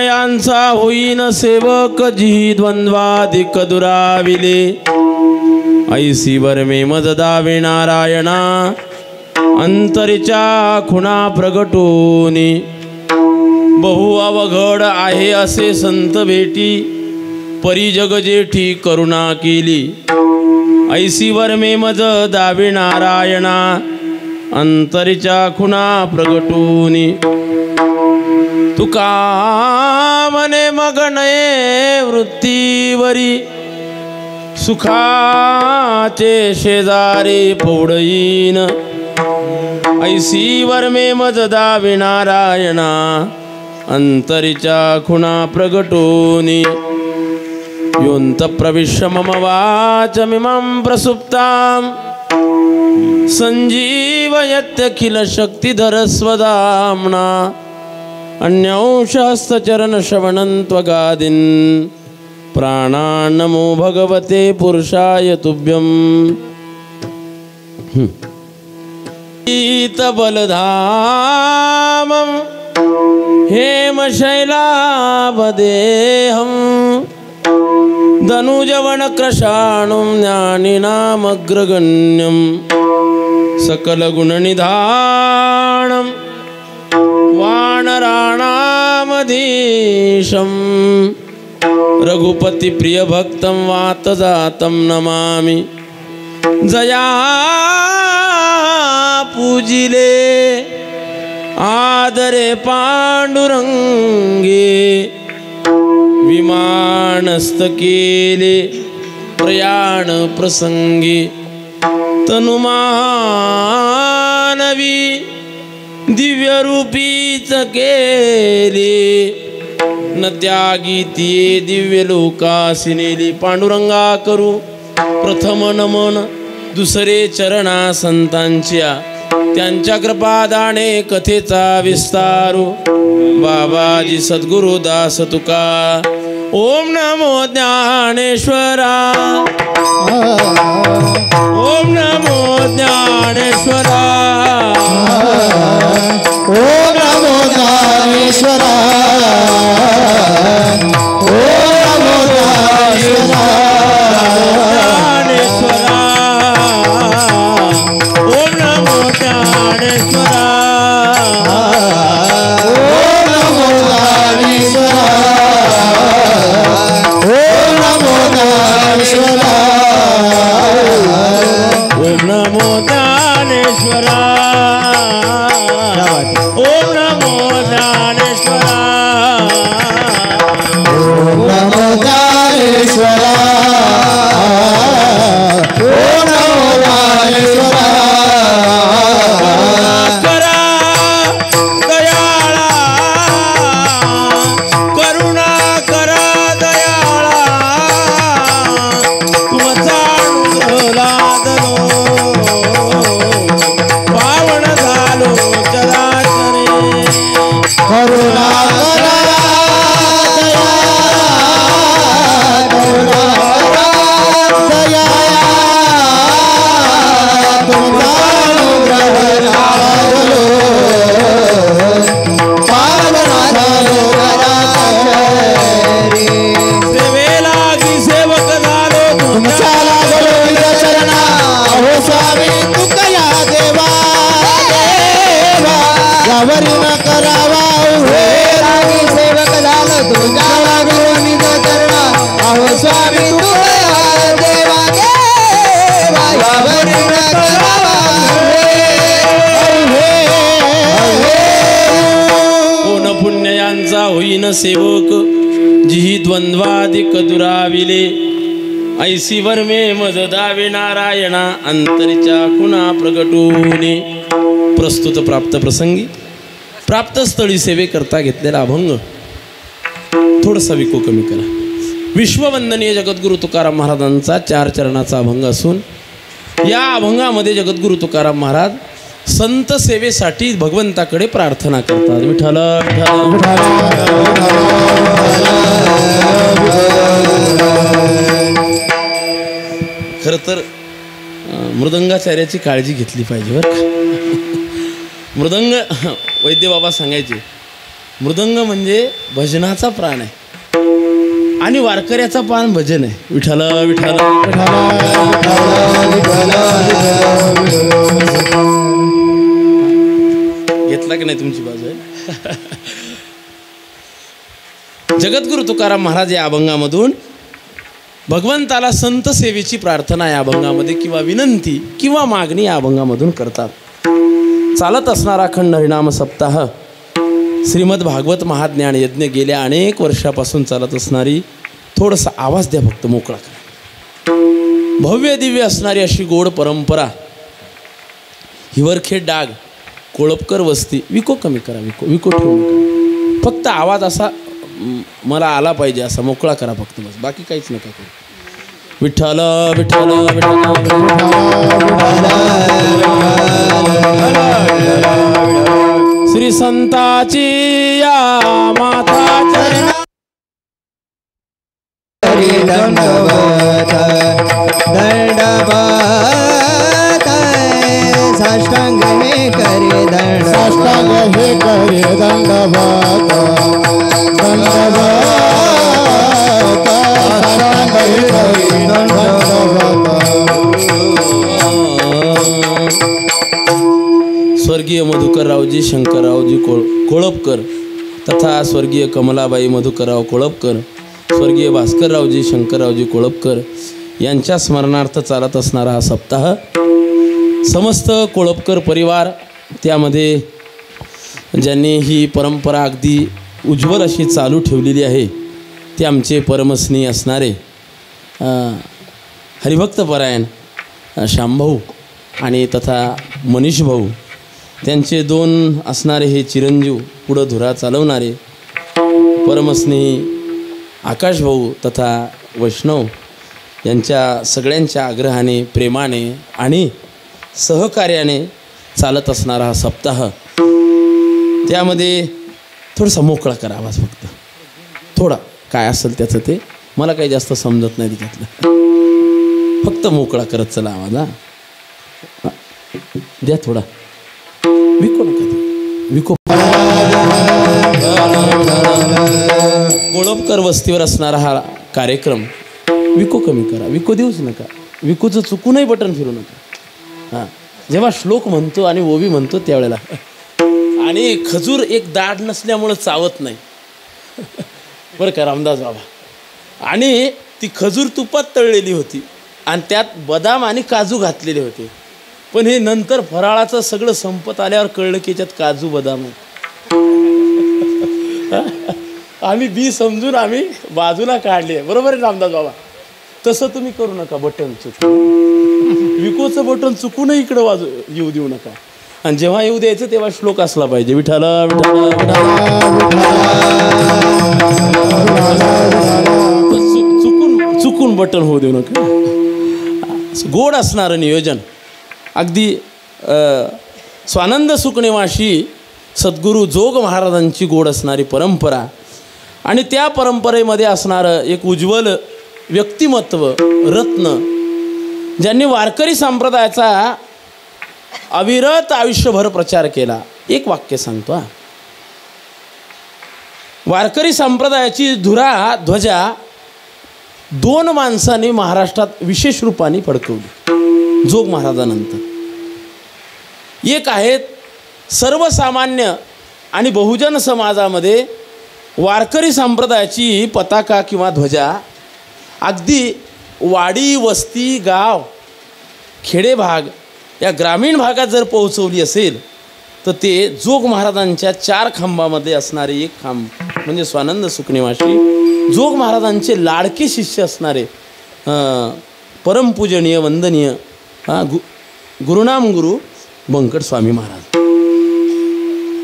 यांचा होईन सेवक जी द्वंद्वाधिक दुराविले ऐसी वर्मे मजदावे नारायणा अंतरीच्या खुणा प्रगटोनी बहु अवघड आहे असे संत भेटी परी जग जेठी करुणा केली ऐसी वर्मे मजदावे नारायणा अंतरीच्या खुणा प्रगटोनी तुका मने मगनये वृत्तीवरी सुखाचे शेजारी पौडईन ऐसी वर्मे मजदावे नारायणा अंतरीच्या खुणा प्रगटोनी योऽन्त प्रविश्य मम वाचमिमं प्रसुप्तां संजीवयत्यखिल शक्तिधर स्वधाम्ना अन्यंशहस्तचरण श्रवणं त्वगादीन् प्राणान् नमो भगवते पुरुषाय तुभ्यं बलधामं हेमशैलावदेहं धनुजवनकृशाणुं ज्ञानिनामग्रगण्यं सकलगुणनिधानं वानराणामधीशं रघुपति प्रियभक्तं वातजातं नमामि जया पूजिले आदरे पांडुरंगे विमानस्थ केले प्रयाण प्रसंगी तनुमानवी दिव्य रूपीच केले न त्यागीती दिव्य लोकासी नेली पांडुरंगा करू प्रथम नमन दुसरे चरणा संतांच्या त्यांच्या कृपादाने कथेचा विस्तारू बाबाजी सद्गुरु दास तुका ओम नमो ज्ञानेश्वरा ओम नमो ज्ञानेश्वरा ओम नमो ज्ञानेश्वरा ओम नमो ज्ञानेश्वरा ओम नमो ज्ञानेश्वरा ओम नमो ज्ञानेश्वरा ओम नमो ज्ञानेश्वरा ओम नमो ज्ञानेश्वरा ओम नमो ज्ञानेश्वरा करा दयाळा करुणा करा दयाळा तुमचा अनुग्रह लादलो पावन झालो चराचरे करुणा करा दया तुमचा अनुग्रह लादलो पावन झालो चराचरे सेवेलागी सेवक झालो तुमच्या लागलो चरणा अहो स्वामी तुकया देवा देवा यावरी न करावा हे रागी सेवक झालो तुमच्या लागलो निज चरणा अहो स्वामी तुकया देवा देवा यावरी न करावा कोण पुण्य यांचा होईन सेवक जी द्वंद्वाधिक दुराविले ऐसी वर्मे मजदावे नारायणा अंतरीच्या खुणा प्रगटूने प्रस्तुत प्राप्त प्रसंगी प्राप्त स्थळी सेवेकरता घेतलेला अभंग थोडासा विको कमी करा. विश्ववंदनीय जगद्गुरु तुकाराम महाराजांचा 4 चरणाचा अभंग असून या अभंगामध्ये जगद्गुरु तुकाराम महाराज संत सेवेसाठी भगवंताकडे प्रार्थना करतात. विठ्ठल खरं तर मृदंगाचार्याची काळजी घेतली पाहिजे बरं. मृदंग वैद्य बाबा सांगायचे, मृदंग म्हणजे भजनाचा प्राण आहे आणि वारकऱ्याचा प्राण भजन आहे. विठ्ठल विठ्ठल घेतला की नाही तुमची बाजू आहे. जगद्गुरु तुकाराम महाराज या अभंगामधून भगवंताला संत सेवेची प्रार्थना या अभंगामध्ये किंवा विनंती किंवा मागणी या अभंगामधून करतात. चालत असणारा अखंड हरिनाम सप्ताह श्रीमद भागवत महाज्ञान यज्ञ गेल्या अनेक वर्षापासून चालत असणारी, थोडासा आवाज द्या फक्त, मोकळा करा. भव्य दिव्य असणारी अशी गोड परंपरा, हिवरखेड डाग कोळपकर वस्ती. विको कमी करा, विको ठेवू नका, फक्त आवाज असा मला आला पाहिजे, असा मोकळा करा फक्त, बस, बाकी काहीच नका करू. विठ्ठल विठ्ठल श्री संताची या माता चरणा दंडवत दंडवत साष्टांग हे करे दंड, साष्टांग हे करे दंडवत दंडवत साष्टांग हे करे दंडवत. स्वर्गीय मधुकररावजी शंकररावजी कोळपकर तथा स्वर्गीय कमलाबाई मधुकरराव कोळपकर, स्वर्गीय भास्कररावजी शंकररावजी कोळपकर यांच्या स्मरणार्थ चालत असणारा हा सप्ताह समस्त कोळपकर परिवार, त्यामध्ये ज्यांनी ही परंपरा अगदी उज्ज्वल अशी चालू ठेवलेली आहे ते आमचे परमस्नेही असणारे हरिभक्तपरायण शामभाऊ आणि तथा मनीष भाऊ, त्यांचे दोन असणारे हे चिरंजीव, पुढं धुरा चालवणारे परमस्नेही आकाश भाऊ तथा वैष्णव यांच्या सगळ्यांच्या आग्रहाने, प्रेमाने आणि सहकार्याने चालत असणारा हा सप्ताह, त्यामध्ये थोडासा मोकळा करा आवाज, फक्त थोडा, काय असेल त्याचं ते, मला काही जास्त समजत नाही त्यातलं, फक्त मोकळा करत चला आवाज. हा द्या थोडा, विको नका विको. कोळपकर वस्तीवर असणारा हा कार्यक्रम विको कमी करा, विको देऊच नका, विकोचं चुकूनही बटन फिरू नका. हां, जेव्हा श्लोक म्हणतो आणि ओवी म्हणतो त्यावेळेला, आणि खजूर एक दाढ नसल्यामुळं चावत नाही बरं का रामदास बाबा, आणि ती खजूर तुपात तळलेली होती आणि त्यात बदाम आणि काजू घातलेले होते, पण हे नंतर फराळाचं सगळं संपत आल्यावर कळलं की याच्यात काजू बदाम आहे. आम्ही बी समजून आम्ही बाजूला काढले. बरोबर आहे रामदास बाबा, तसं तुम्ही करू नका. बटन चुकून, विकोचं बटन चुकूनही इकडं येऊ देऊ नका, आणि जेव्हा येऊ द्यायचं तेव्हा श्लोक असला पाहिजे, विठ्ठल चुकून बटन होऊ देऊ नका. गोड असणारं नियोजन, अगदी स्वानंद सुखनिवासी सद्गुरू जोग महाराजांची गोड असणारी परंपरा, आणि त्या परंपरेमध्ये असणारं एक उज्ज्वल व्यक्तिमत्व, रत्न, ज्यांनी वारकरी संप्रदायाचा अविरत आयुष्यभर प्रचार केला. एक वाक्य सांगतो हा, वारकरी संप्रदायाची धुरा ध्वजा दोन माणसांनी महाराष्ट्रात विशेष रूपाने फडकवली जोग महाराजानंतर. एक आहेत सर्वसामान्य आणि बहुजन समाजामध्ये वारकरी संप्रदायाची पताका किंवा ध्वजा अगदी वाडी, वस्ती, गाव, खेडेभाग या ग्रामीण भागात जर पोहोचवली असेल तर ते जोग महाराजांच्या 4 खांबामध्ये असणारे एक खांब म्हणजे स्वानंद सुखनिवासी जोग महाराजांचे लाडके शिष्य असणारे परमपूजनीय वंदनीय गुरुनाम गुरु बंकट स्वामी महाराज.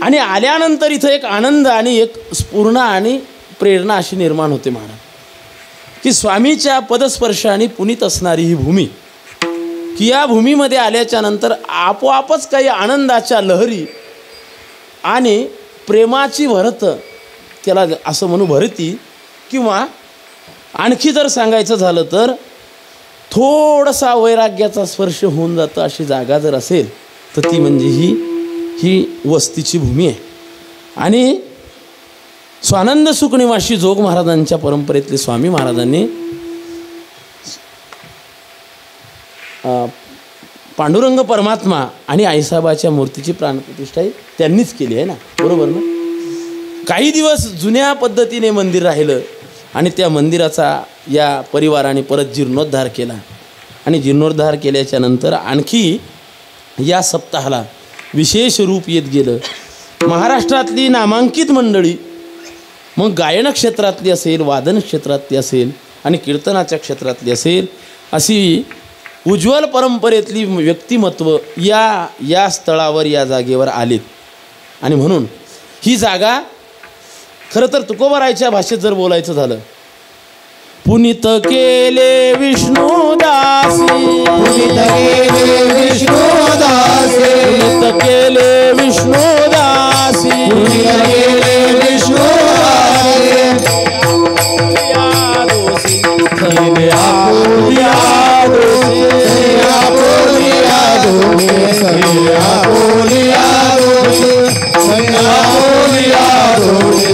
आणि आल्यानंतर इथं एक आनंद आणि एक स्फूर्णा आणि प्रेरणा अशी निर्माण होते महाराज, की स्वामीच्या पदस्पर्शाने पुनीत असणारी ही भूमी, की या भूमीमध्ये आल्याच्या नंतर आपोआपच काही आनंदाच्या लहरी आणि प्रेमाची भरत, त्याला असं म्हणू भरती, किंवा आणखी जर सांगायचं झालं तर थोडासा वैराग्याचा स्पर्श होऊन जातं अशी जागा जर असेल तर ती म्हणजे ही वस्तीची भूमी आहे. आणि स्वानंद सुखनिवासी जोग महाराजांच्या परंपरेतले स्वामी महाराजांनी पांडुरंग परमात्मा आणि आईसाहेबाच्या मूर्तीची प्राणप्रतिष्ठा त्यांनीच केली आहे ना, बरोबर ना. काही दिवस जुन्या पद्धतीने मंदिर राहिलं आणि त्या मंदिराचा या परिवाराने परत जीर्णोद्धार केला आणि जीर्णोद्धार केल्याच्या नंतर आणखी या सप्ताहाला विशेष रूप येत गेलं. महाराष्ट्रातली नामांकित मंडळी, मग गायन क्षेत्रातली असेल, वादन क्षेत्रातली असेल आणि कीर्तनाच्या क्षेत्रातली असेल, अशी उज्ज्वल परंपरेतली व्यक्तिमत्व या स्थळावर, या जागेवर आलीत. आणि म्हणून ही जागा खरं तर तुकोबारायच्या भाषेत जर बोलायचं झालं, पुनीत केले विष्णुदासी, पुनीत केले विष्णुदासी, पुनीत केले विष्णुदासी, पुनीत केले विष्णुदासी, थैले आपुलिया दोषी, आपुलिया दोषी, आपुलिया दोषी, आपुलिया दोषी,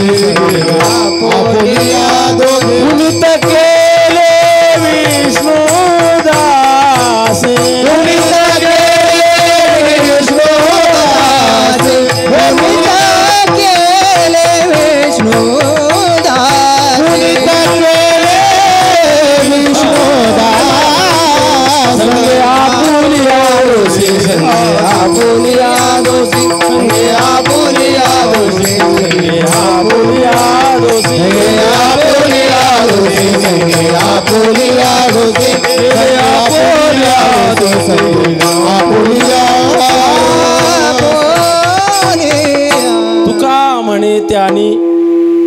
आपुलिया दोषी, पुनीत केले विष्णुदासी, पुनीत केले विष्णुदासी, पुनीत केले विष्णुदासी, पुनीत केले विष्णुदासी, संगे आपुलिया दोषी, संगे आपुलिया दोषी, संगे आपुलिया दोषी, संगे आपुलिया दोषी, संगे आपुलिया दोषी, संगे आपुलिया दोषी, संगे आपुलिया दोषी. तुका म्हणे त्यानी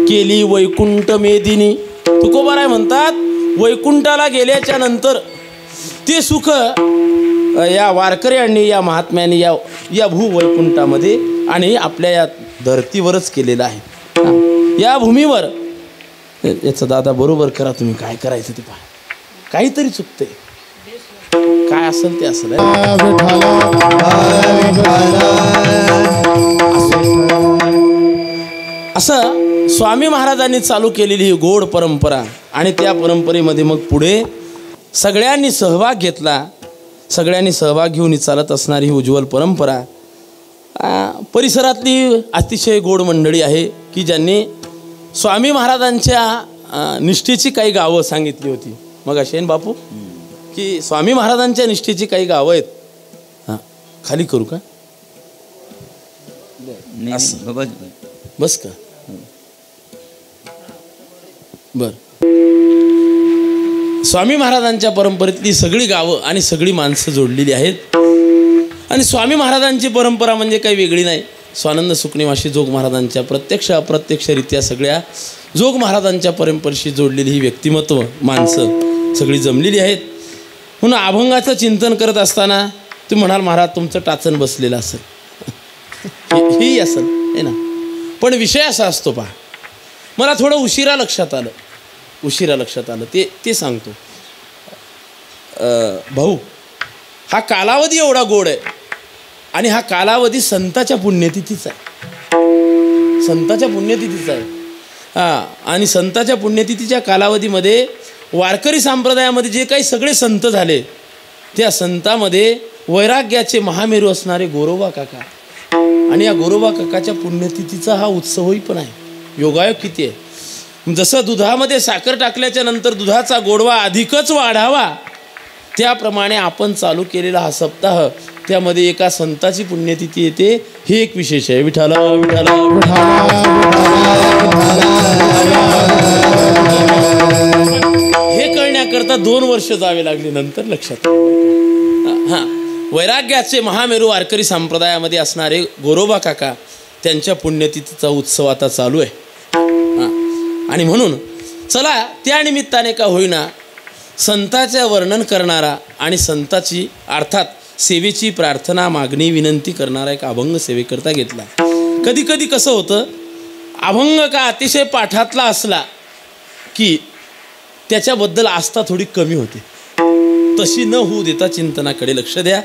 केली वैकुंठ मेदिनी. तुकोबाराय म्हणतात, वैकुंठाला गेल्याच्या नंतर ते सुख या वारकऱ्यांनी, या महात्म्यांनी या भूवैकुंठामध्ये आणि आपल्या या धरतीवरच केलेलं आहे. या भूमीवर याचं दादा बरोबर करा तुम्ही, काय करायचं ते पहा, काहीतरी चुकते, काय असेल ते असेल. असं स्वामी महाराजांनी चालू केलेली ही गोड परंपरा आणि त्या परंपरेमध्ये मग पुढे सगळ्यांनी सहभाग घेतला. सगळ्यांनी सहभाग घेऊन चालत असणारी ही उज्ज्वल परंपरा परिसरातली अतिशय गोड मंडळी आहे की ज्यांनी स्वामी महाराजांच्या निष्ठेची काही गावं सांगितली होती मग अशेन बापू, की स्वामी महाराजांच्या निष्ठेची काही गावं आहेत. हां, खाली करू का? बस का? बर. स्वामी महाराजांच्या परंपरेतली सगळी गावं आणि सगळी माणसं जोडलेली आहेत. आणि स्वामी महाराजांची परंपरा म्हणजे काही वेगळी नाही. स्वानंद सुखनिवासी जोग महाराजांच्या प्रत्यक्ष अप्रत्यक्षरित्या सगळ्या जोग महाराजांच्या परंपरेशी जोडलेली ही व्यक्तिमत्व, माणसं सगळी जमलेली आहेत. म्हणून अभंगाचं चिंतन करत असताना तुम्ही म्हणाल महाराज तुमचं टाचन बसलेलं असेल, हेही असेल आहे ना. पण विषय असा असतो पहा, मला थोडं उशिरा लक्षात आलं ते सांगतो. भाऊ, हा कालावधी एवढा गोड आहे आणि हा कालावधी संताच्या पुण्यतिथीचा आहे. हां, आणि संताच्या पुण्यतिथीच्या कालावधीमध्ये वारकरी संप्रदायामध्ये जे काही सगळे संत झाले त्या संतामध्ये वैराग्याचे महामेरू असणारे गोरोबा काका आणि या गोरोबा काकाच्या पुण्यतिथीचा हा उत्सवही पण आहे. योगायोग किती आहे. जसं दुधामध्ये साखर टाकल्याच्या नंतर दुधाचा गोडवा अधिकच वाढावा त्याप्रमाणे आपण चालू केलेला हा सप्ताह, त्यामध्ये एका संताची पुण्यतिथी येते. हे एक विशेष आहे. विठाला विठाला हे कळण्याकरता 2 वर्ष जावे लागले, नंतर लक्षात. हां, वैराग्याचे महामेरू वारकरी संप्रदायामध्ये असणारे गोरोबा काका, त्यांच्या पुण्यतिथीचा उत्सव आता चालू आहे. आणि म्हणून चला त्या निमित्ताने का होईना संताचं वर्णन करणारा आणि संताची अर्थात सेवेची प्रार्थना, मागणी, विनंती करणारा एक अभंग सेवेकरता घेतला. कधी कधी कसं होतं, अभंग का अतिशय पाठातला असला की त्याच्याबद्दल आस्था थोडी कमी होते. तशी न होऊ देता चिंतनाकडे लक्ष द्या.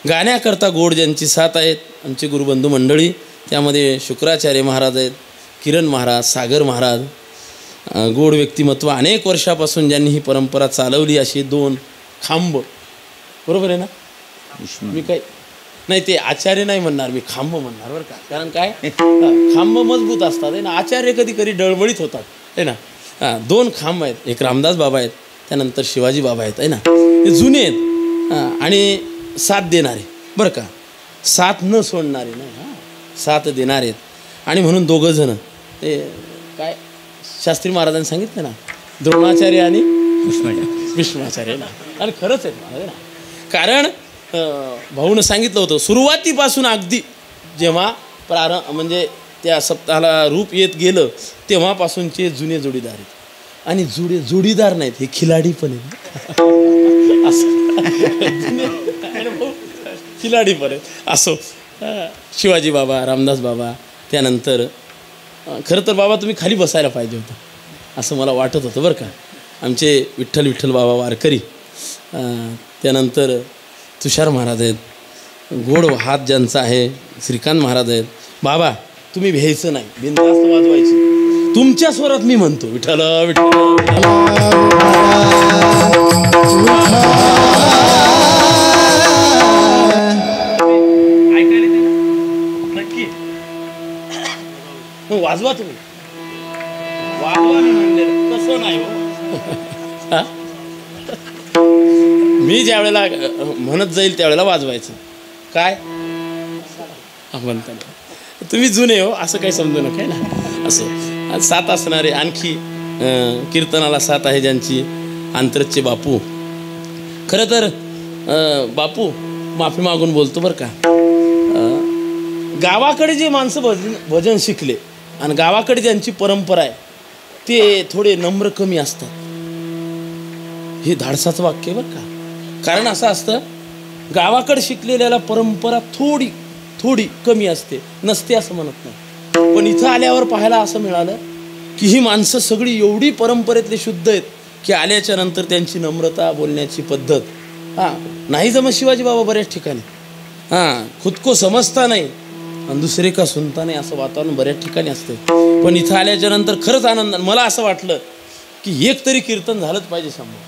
गाण्याकरता गोड ज्यांची साथ आहेत आमचे गुरुबंधू मंडळी, त्यामध्ये शुक्राचार्य महाराज आहेत, किरण महाराज, सागर महाराज, गोड व्यक्तिमत्व, अनेक वर्षापासून ज्यांनी ही परंपरा चालवली अशी 2 खांब. बरोबर आहे ना? मी काय नाही, ते आचार्य नाही म्हणणार, मी खांब म्हणणार बरं का. कारण काय, खांब मजबूत असतात आहे ना, आचार्य कधी कधी डळमळीत होतात आहे ना. 2 खांब आहेत, एक रामदास बाबा आहेत, त्यानंतर शिवाजी बाबा आहेत आहे ना. ते जुने आहेत आणि साथ देणारे बरं का, साथ न सोडणारे नाही, साथ देणारे आहेत. आणि म्हणून 2 जण ते काय शास्त्री महाराजांनी सांगितलं ना, द्रोणाचार्य आणि भीष्माचार्य ना. आणि खरंच आहेत महाराज ना. कारण भाऊनं सांगितलं होतं सुरुवातीपासून अगदी जेव्हा म्हणजे त्या सप्ताहाला रूप येत गेलं तेव्हापासूनचे जुने जोडीदार आहेत. आणि जोडीदार नाहीत, हे खिलाडी पण आहेत असं खिलाडी पण आहेत. असो, शिवाजी बाबा, रामदास बाबा, त्यानंतर खरं तर बाबा तुम्ही खाली बसायला पाहिजे होतं असं मला वाटत होतं बरं का. आमचे विठ्ठल बाबा वारकरी, त्यानंतर तुषार महाराज आहेत, गोड हात ज्यांचा आहे श्रीकांत महाराज आहेत. बाबा तुम्ही भ्यायचं नाही, बिनधास्त वाजवायची. तुमच्या स्वरात मी म्हणतो विठ्ठल विठ्ठल. नक्की वाजवा तुम्ही, वाजवा मी म्हणलेलं तसं नाही हो. मी ज्या वेळेला म्हणत जाईल त्यावेळेला वाजवायचं. काय म्हणता तुम्ही जुने हो असं काही समजू नका ना. असं 7 असणारे आणखी कीर्तनाला 7 आहे ज्यांची, आंतरचे बापू. खरं तर बापू माफी मागून बोलतो बरं का. गावाकडे जे माणसं भजन शिकले आणि गावाकडे ज्यांची परंपरा आहे ते थोडे नम्र कमी असतात. हे धाडसाचं वाक्य बरं का. कारण असं असतं, गावाकडे शिकलेल्याला परंपरा थोडी कमी नसते असं म्हणत नाही. पण इथं आल्यावर पाहायला असं मिळालं की ही माणसं सगळी एवढी परंपरेतले शुद्ध आहेत की आल्याच्या नंतर त्यांची नम्रता, बोलण्याची पद्धत नाही जमत. शिवाजी बाबा बऱ्याच ठिकाणी खुद को समजता नाही आणि दुसरे का सुनता नाही असं वातावरण बऱ्याच ठिकाणी असते. पण इथं आल्याच्या नंतर खरंच आनंद. मला असं वाटलं की एक तरी कीर्तन झालंच पाहिजे समोर.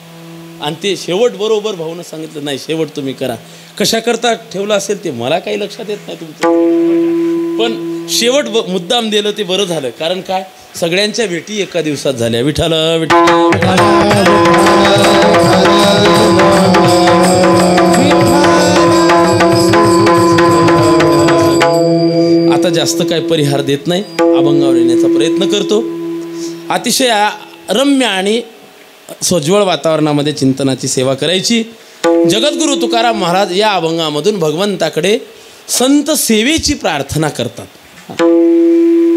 आणि ते शेवट बरोबर भाऊनं सांगितलं, नाही शेवट तुम्ही करा. कशाकरता ठेवलं असेल ते मला काही लक्षात येत नाही तुमचं, पण शेवट मुद्दाम दिलं ते बरं झालं. कारण काय, सगळ्यांच्या भेटी एका दिवसात झाल्या. विठ्ठल विठ्ठल. आता जास्त काय परिहार देत नाही, अभंगावर येण्याचा प्रयत्न करतो. अतिशय रम्य आणि सोज्वळ वातावरणामध्ये चिंतनाची सेवा करायची. जगद्गुरु तुकाराम महाराज या अभंगामधून भगवंताकडे संत सेवेची प्रार्थना करतात.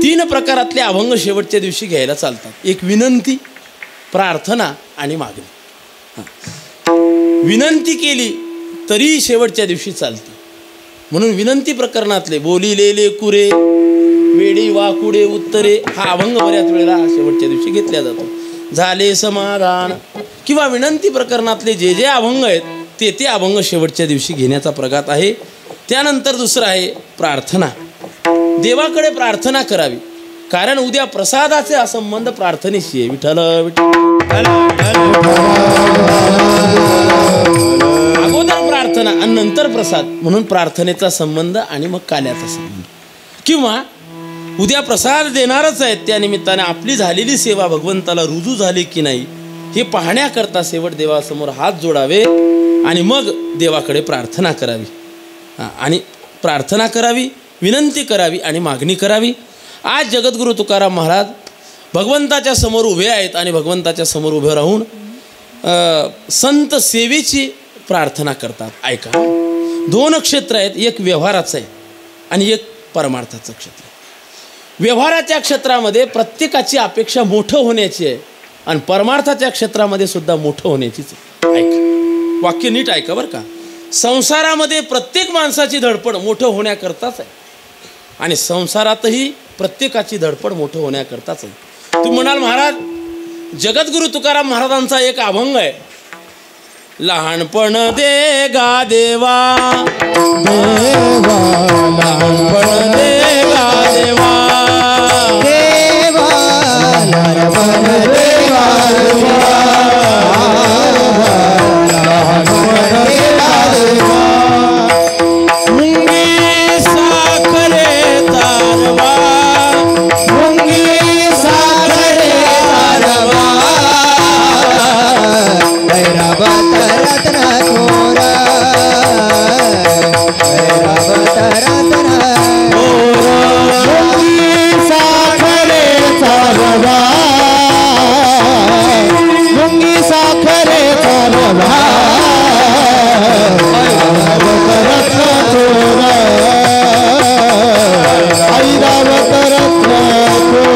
3 प्रकारातले अभंग शेवटच्या दिवशी घ्यायला चालतात. एक विनंती, प्रार्थना आणि मागणी. विनंती केली तरी शेवटच्या दिवशी चालते. म्हणून विनंती प्रकरणातले बोलिलेले कुरे वेडी वाकुडे उत्तरे हा अभंग बऱ्याच वेळेला शेवटच्या दिवशी घेतला जातो. झाले समाधान किंवा विनंती प्रकरणातले जे अभंग आहेत ते अभंग शेवटच्या दिवशी घेण्याचा प्रघात आहे. त्यानंतर दुसरं आहे प्रार्थना. देवाकडे प्रार्थना करावी, कारण उद्या प्रसादाचे संबंध प्रार्थनेशी आहे. विठ्ठल विठ्ठल. अगोदर प्रार्थना आणि नंतर प्रसाद, म्हणून प्रार्थनेचा संबंध आणि मग काल्याचा संबंध. किंवा उद्या प्रसाद देणारच आहेत, त्या निमित्ताने आपली झालेली सेवा भगवंताला रुजू झाली की नाही हे पाहण्याकरता शेवट देवासमोर हात जोडावे आणि मग देवाकडे प्रार्थना करावी. आणि प्रार्थना करावी, विनंती करावी आणि मागणी करावी. आज जगद्गुरु तुकाराम महाराज भगवंताच्या समोर उभे आहेत आणि भगवंताच्या समोर उभे राहून संत सेवेची प्रार्थना करतात. ऐका, 2 क्षेत्र आहेत, एक व्यवहाराचं आहे आणि एक परमार्थाचं क्षेत्र. व्यवहाराच्या क्षेत्रामध्ये प्रत्येकाची अपेक्षा मोठं होण्याची आहे आणि परमार्थाच्या क्षेत्रामध्ये सुद्धा मोठं होण्याचीच आहे. ऐका, वाक्य नीट ऐका बरं का. संसारामध्ये प्रत्येक माणसाची धडपड मोठं होण्याकरताच आहे आणि संसारातही प्रत्येकाची धडपड मोठं होण्याकरताच आहे. तुम्ही म्हणाल महाराज जगद्गुरु तुकाराम महाराजांचा एक अभंग आहे लहानपण दे गा देवा, देवा लहानपण दे गा देवा, देवा लहानपण दे गा देवा, लहानपण दे गा देवा. मुंगी साखरे तारवा, मुंगी साखरे तारवा, ऐरावत रत्न थोरा, ऐरावत रत्न थोरा. मुंगी साखरे तारवा, मुंगी साखरे तारवा, ऐरावत रत्न थोरा, ऐरावत रत्न थोरा.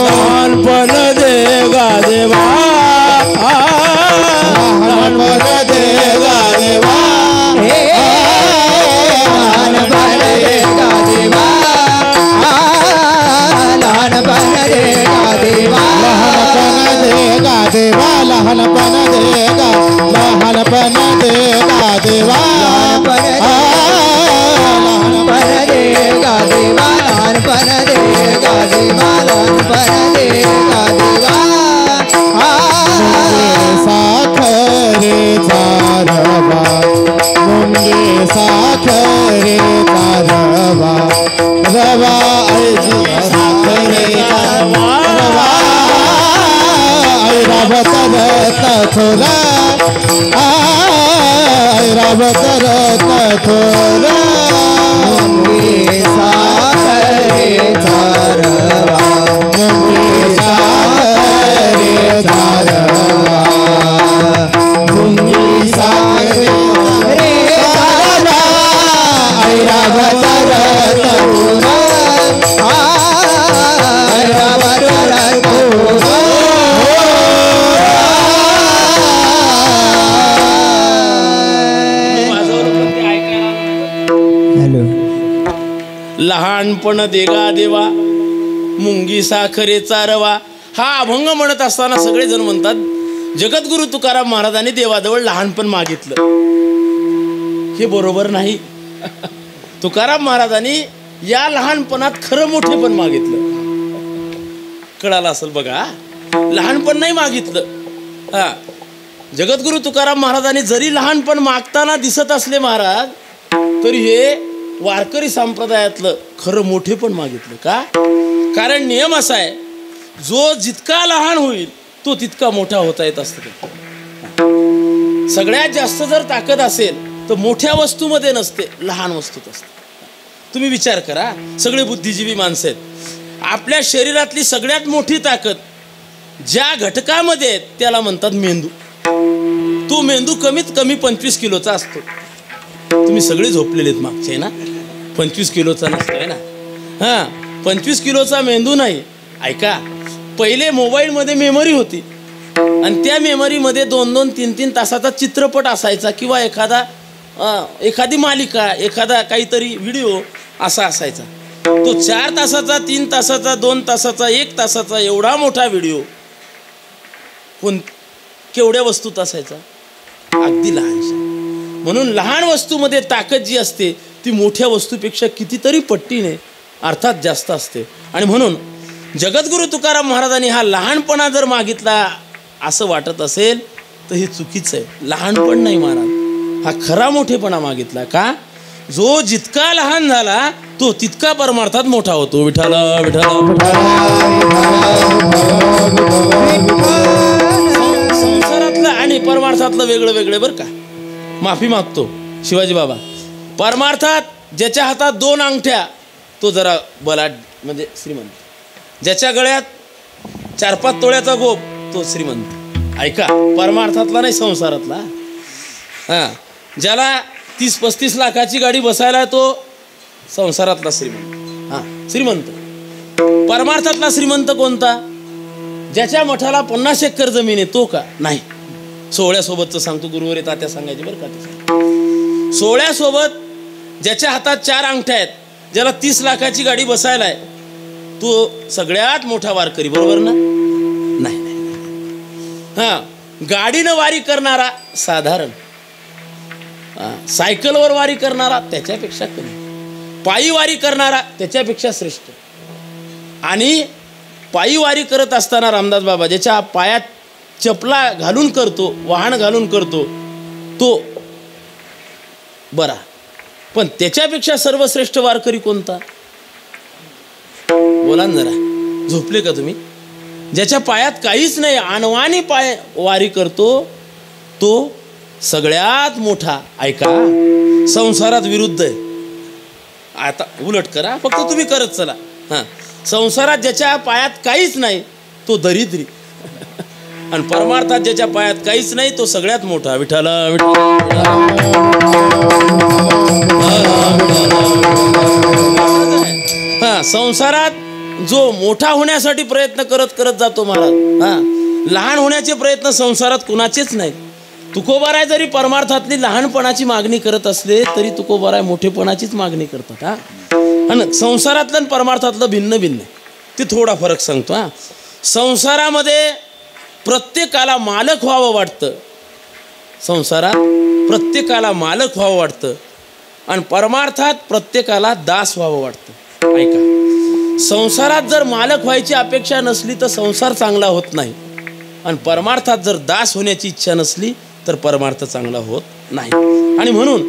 लहानपण दे गा देवा, लहानपण दे गा देवा, लहानपण दे गा देवा, लहानपण दे गा देवा, लहानपण दे गा देवा, लहानपण दे गा, लहानपण दे गा देवा, लहानपण दे गा देवा, लहानपण दे गा देवा, लहानपण दे गा देवा. साखरे तारवा, मुंगे साखरे तारवा, रवा साखरे तारवा, ऐरावत रत्न थोरा, ऐरावत रत्न थोरा. मुंगे साखरे तारवा, मुंगे साखरे तारवा, मुंगी साखरे तारवा, ऐरावत रत्न थोरा, ऐरावत रत्न थोरा. हॅलो. लहानपण देगा देवा, मुंगी साखरे चारवा. हा अभंग म्हणत असताना सगळेजण म्हणतात जगद्गुरु तुकाराम महाराजांनी देवाजवळ लहानपण मागितलं. हे बरोबर नाही. तुकाराम महाराजांनी या लहानपणात खरं मोठेपण मागितलं. कळालं असेल बघा, लहानपण नाही मागितलं. हा, जगद्गुरु तुकाराम महाराजांनी जरी लहानपण मागताना दिसत असले महाराज, तरी हे वारकरी संप्रदायातलं खरं मोठेपण मागितलं. का? कारण नियम असा आहे, जो जितका लहान होईल तो तितका मोठा होता येत असतो. सगळ्यात जास्त जर ताकद असेल तर मोठ्या वस्तूमध्ये नसते, लहान वस्तूत असते. तुम्ही विचार करा, सगळे बुद्धिजीवी माणसं आहेत. आपल्या शरीरातली सगळ्यात मोठी ताकद ज्या घटकामध्ये आहे त्याला म्हणतात मेंदू. तो मेंदू कमीत कमी 25 किलोचा असतो. तुम्ही सगळे झोपलेले आहेत मागचे ना, 25 किलोचा नसतोय ना. हां, 25 किलोचा मेंदू नाही. ऐका, पहिले मोबाईलमध्ये मेमरी होती आणि त्या मेमरीमध्ये 2-2, 3-3 तासाचा चित्रपट असायचा किंवा एखादी मालिका, एखादा काहीतरी व्हिडिओ असा असायचा. तो 4 तासाचा, 3 तासाचा, 2 तासाचा, 1 तासाचा एवढा मोठा व्हिडिओ केवढ्या वस्तूत असायचा? अगदी लहानशा. म्हणून लहान वस्तूमध्ये ताकद जी असते ती मोठ्या वस्तूपेक्षा कितीतरी पट्टीने अर्थात जास्त असते. आणि म्हणून जगद्गुरु तुकाराम महाराजांनी हा लहानपणा जर मागितला असं वाटत असेल तर हे चुकीचं आहे. लहानपण नाही महाराज, हा खरा मोठेपणा मागितला. का? जो जितका लहान झाला तो तितका परमार्थात मोठा होतो. विठ्ठल विठ्ठल. संसारातलं आणि परमार्थातलं वेगळं वेगळं बरं का. माफी मागतो शिवाजी बाबा. परमार्थात ज्याच्या हातात 2 अंगठ्या तो जरा बलाढ्य म्हणजे श्रीमंत. ज्याच्या गळ्यात 4-5 तोळ्याचा गोप तो श्रीमंत. ऐका, परमार्थातला नाही, संसारातला. हां, ज्याला 30-35 लाखाची गाडी बसायला तो संसारातला श्रीमंत. हां, श्रीमंत. परमार्थातला श्रीमंत कोणता? ज्याच्या मठाला 50 एकर जमीन आहे तो का? नाही. सोहळ्यासोबतचं सांगतो, गुरुवारी तात्या सांगायचे बरं का. सोहळ्यासोबत ज्याच्या हातात 4 अंगठ्या आहेत, ज्याला 30 लाखाची गाडी बसायला आहे, तो सगळ्यात मोठा वारकरी. बरोबर ना? नाही. हां, गाडीनं वारी करणारा साधारण, सायकलवर वारी करणारा त्याच्यापेक्षा कमी, पायी वारी करणारा त्याच्यापेक्षा श्रेष्ठ. आणि पायी वारी करत असताना रामदास बाबा ज्याच्या पायात चपला घालून करतो, वाहन घालून करतो, तो बरा. पण त्याच्यापेक्षा सर्वश्रेष्ठ वारकरी कोणता? बोला ना जरा, झोपले का तुम्ही? ज्याच्या पायात काहीच नाही, अनवाणी पाय वारी करतो, तो सगळ्यात मोठा. ऐका, संसारात विरुद्ध आहे. आता उलट करा, फक्त तुम्ही करत चला. संसारात ज्याच्या पायात काहीच नाही तो दरिद्री, आणि परमार्थात ज्याच्या पायात काहीच नाही तो सगळ्यात मोठा. विठ्ठल संसारात जो मोठा होण्यासाठी प्रयत्न करत करत जातो महाराज, लहान होण्याचे प्रयत्न संसारात कुणाचेच नाहीत. तुकोबाराय जरी परमार्थातली लहानपणाची मागणी करत असले तरी तुकोबाराय मोठेपणाचीच मागणी करतात. आणि संसारातलं आणि परमार्थातलं भिन्न भिन्न, ते थोडा फरक सांगतो. संसारामध्ये प्रत्येकाला मालक व्हावं वाटतं, संसारात प्रत्येकाला मालक व्हावं वाटतं, आणि परमार्थात प्रत्येकाला दास व्हावं वाटतं. ऐका, संसारात जर मालक व्हायची अपेक्षा नसली तर संसार चांगला होत नाही, आणि परमार्थात जर दास होण्याची इच्छा नसली तर परमार्थ चांगला होत नाही. आणि म्हणून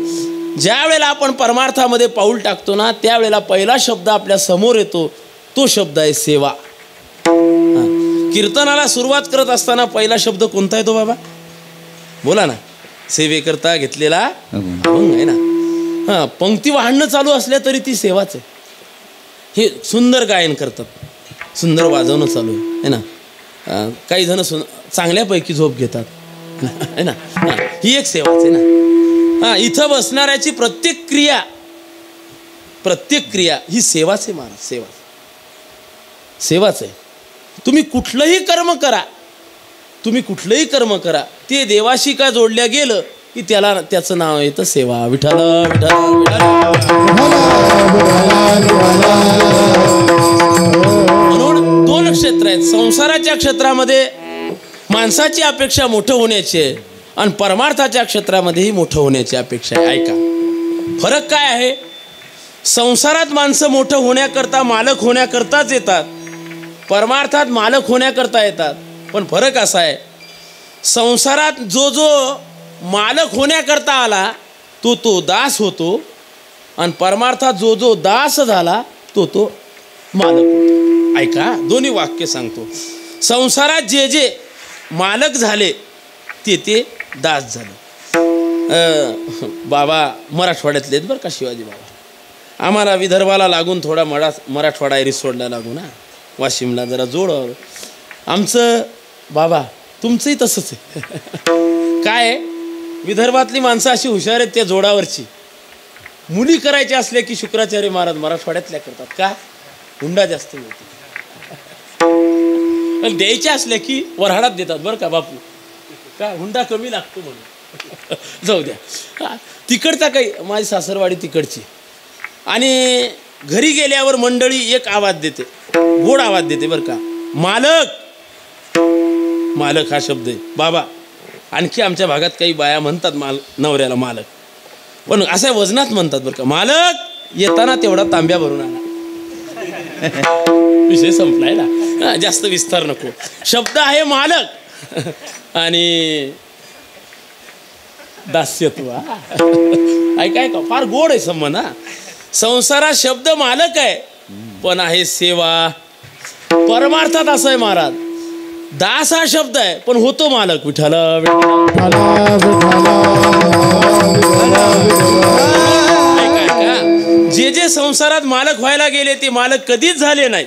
ज्या वेळेला आपण परमार्थामध्ये पाऊल टाकतो ना, त्यावेळेला पहिला शब्द आपल्या समोर येतो, तो शब्द आहे सेवा. कीर्तनाला सुरुवात करत असताना पहिला शब्द कोणता येतो बाबा? बोला ना. सेवेकरता घेतलेला अभंग आहे ना. पंक्ती वाहणं चालू असल्या तरी ती सेवाच आहे. हे सुंदर गायन करतात, सुंदर वाजवणं चालू आहे ना. काही जण चांगल्यापैकी झोप घेतात आहे ना. ही एक सेवाच आहे ना. इथं बसणाऱ्याची प्रत्येक क्रिया ही सेवाच आहे महाराज. सेवाच आहे. तुम्ही कुठलंही कर्म करा, ते देवाशी का जोडल्या गेलं की त्याचं नाव येतं सेवा. विठ्ठल म्हणून दोन क्षेत्र आहेत. संसाराच्या क्षेत्रामध्ये माणसाची अपेक्षा मोठं होण्याची आहे, आणि परमार्थाच्या क्षेत्रामध्येही मोठं होण्याची अपेक्षा आहे. ऐका, फरक काय आहे? संसारात माणसं मोठं होण्याकरता, मालक होण्याकरताच येतात, परमार्थात मालक होण्याकरता येतात. पण फरक असा आहे, संसारात जो मालक होण्याकरता आला तो दास होतो, आणि परमार्थात जो दास झाला तो मालक होतो. ऐका, दोन्ही वाक्य सांगतो. संसारात जे मालक झाले ते दास झाले. बाबा मराठवाड्यातले बरं का, शिवाजी बाबा. आम्हाला विदर्भाला लागून थोडा मराठवाडा एरी सोडला लागून, वाशिमला जरा जोड. आमचं बाबा, तुमचंही तसंच आहे. काय, विदर्भातली माणसं अशी हुशार आहेत त्या जोडावरची. मुली करायची असल्या की शुक्राचार्य महाराज मराठवाड्यातल्या करतात. का? हुंडा जास्त मिळतो. द्यायच्या असल्या की वऱ्हाडात देतात बरं का बापू, का हुंडा कमी लागतो म्हणून. जाऊ द्या. तिकडचा काही, माझी सासरवाडी तिकडची. आणि घरी गेल्यावर मंडळी एक आवाज देते, गोड आवाज देते बरं का, मालक हा शब्द आहे बाबा. आणखी आमच्या भागात काही बाया म्हणतात नवऱ्याला मालक, पण अशा वजनात म्हणतात बरं का. मालक येताना तेवढा तांब्या भरून आणा. विषय संपलाय ना, जास्त विस्तार नको. शब्द आहे मालक आणि दास्यत्व. ऐकाय का, फार गोड आहे संबंध. संसारात शब्द मालक आहे, पण आहे सेवा. परमार्थात असं आहे महाराज, दास हा शब्द आहे पण होतो मालक. विठ्ठल जे संसारात मालक व्हायला गेले ते मालक कधीच झाले नाही,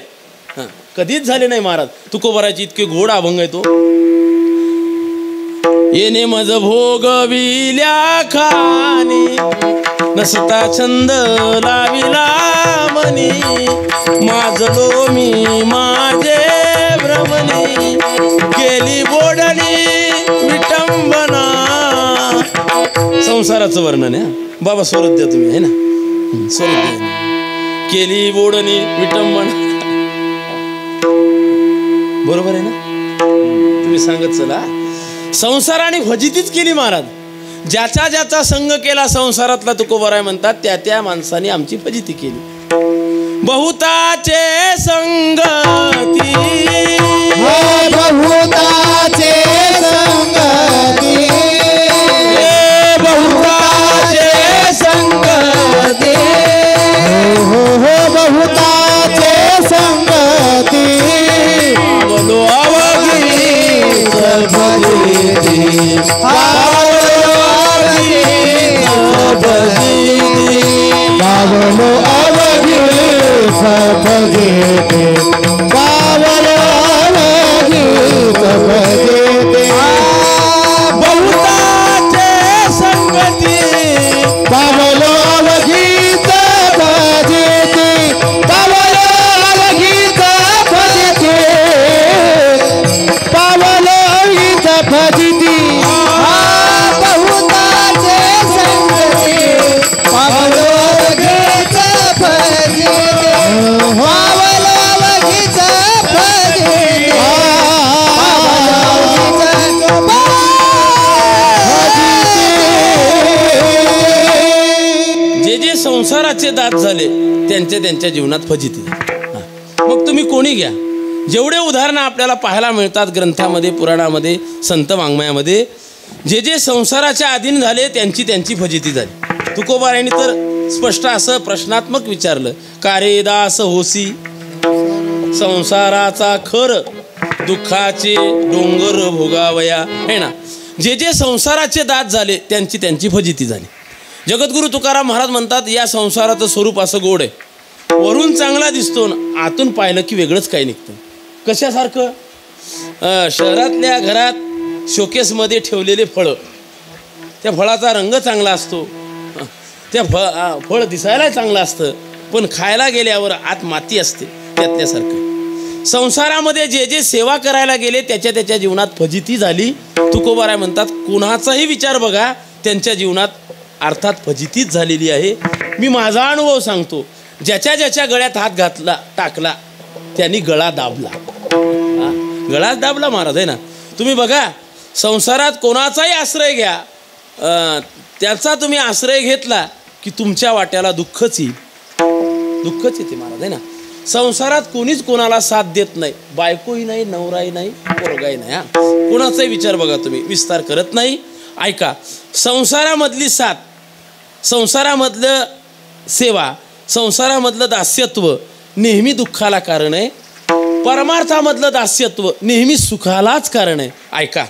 कधीच झाले नाही महाराज. तुकोबाराची इतके गोड अभंग आहे तो. येणे मज भोगविल्या खानी, नसता छंद लाविला मनी, माजलो मी माझे भ्रमणी, केली बोडणी विटंबना. संसाराचं वर्णन आहे बाबा. स्वरूप द्या तुम्ही, आहे ना, स्वरूप द्या. केली बोडणी विटंबना. बरोबर आहे ना, तुम्ही सांगत चला. संसाराने फजितीच केली महाराज. ज्याचा ज्याचा संग केला संसारातला तुकोबाराय म्हणतात त्या त्या माणसाने आमची फजिती केली. बहुताचे संगती बहुताचे संगती बहुताचे संगती हो बहुताचे संगती बोलो अवघीच फजिती बावलो अवघीच फजिती बावलो अवघीच फजिती बहुताचे संगती बावलो अवघीच फजिती बावलो अवघीच फजिती बावलो अवघीच फजिती बहुताचे संगती बावलो अवघीच फजिती बावलो अवघीच फजिती जे जे संसाराचे दात झाले त्यांच्या त्यांच्या जीवनात फजिती. मग तुम्ही कोणी घ्या, जेवढे उदाहरणं आपल्याला पाहायला मिळतात ग्रंथामध्ये, पुराणामध्ये, संत वाङ्मयामध्ये, जे जे संसाराच्या अधीन झाले त्यांची त्यांची फजिती झाली. तुकोबारायांनी तर स्पष्ट असं प्रश्नात्मक विचारलं, का रे दास होसी संसाराचा खर दुःखाचे डोंगर भोगावया, है ना. जे जे संसाराचे दात झाले त्यांची त्यांची फजिती झाली. जगद्गुरु तुकाराम महाराज म्हणतात, या संसाराचं स्वरूप असं गोड आहे, वरून चांगला दिसतो ना आतून पाहिलं की वेगळंच काही निघतं. कशासारखं? शहरातल्या घरात शोकेसमध्ये ठेवलेले फळं, त्या फळाचा रंग चांगला असतो, त्या फळ दिसायला चांगलं असतं, पण खायला गेल्यावर आत माती असते. त्यातल्यासारखं संसारामध्ये जे जे सेवा करायला गेले त्याच्या त्याच्या जीवनात फजिती झाली. तुकोबाराय म्हणतात, कुणाचाही विचार बघा त्यांच्या जीवनात अर्थात फजितीच झालेली आहे. मी माझा अनुभव सांगतो, ज्याच्या ज्याच्या गळ्यात हात घातला टाकला त्यांनी गळा दाबला. गळाच दाबला महाराज, आहे ना. तुम्ही बघा, संसारात कोणाचाही आश्रय घ्या, त्याचा तुम्ही आश्रय घेतला की तुमच्या वाट्याला दुःखच येईल, दुःखच येते महाराज, आहे ना. संसारात कोणीच कोणाला साथ देत नाही, बायकोही नाही, नवराही नाही, पोरगाही नाही. कोणाचाही विचार बघा तुम्ही, विस्तार करत नाही. ऐका, संसारामधली साथ, संसारामधलं सेवा, संसारामधलं दास्यत्व नेहमी दुःखाला कारण आहे. परमार्थामधलं दास्यत्व नेहमी सुखालाच कारण आहे. ऐका,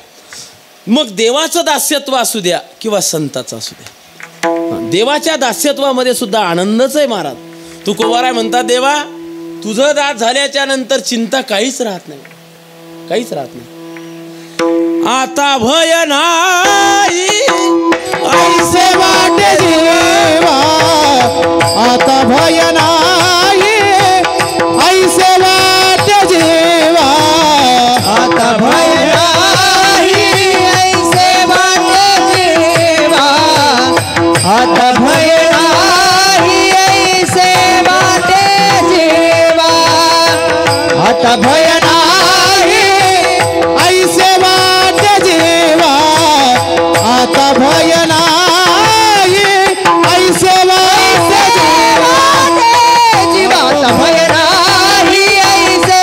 मग देवाचं दास्यत्व असू द्या किंवा संताचं असू द्या, देवाच्या दास्यत्वामध्ये सुद्धा आनंदच आहे महाराज. तुकोबाराय म्हणतात, देवा तुझं दात झाल्याच्या नंतर चिंता काहीच राहत नाही, काहीच राहत नाही. आता भय नाही ऐसे वाटे जीवा, आता भय नाही ऐसे वाटे जीवा, आता भय नाही ऐसे वाटे जीवा, आता भय नाही ऐसे वाटे जीवा, आता भय नाही ऐसे वाटे जीवा, आता भय नाही ऐसे वाटे जीवा, आता भय नाही ऐसे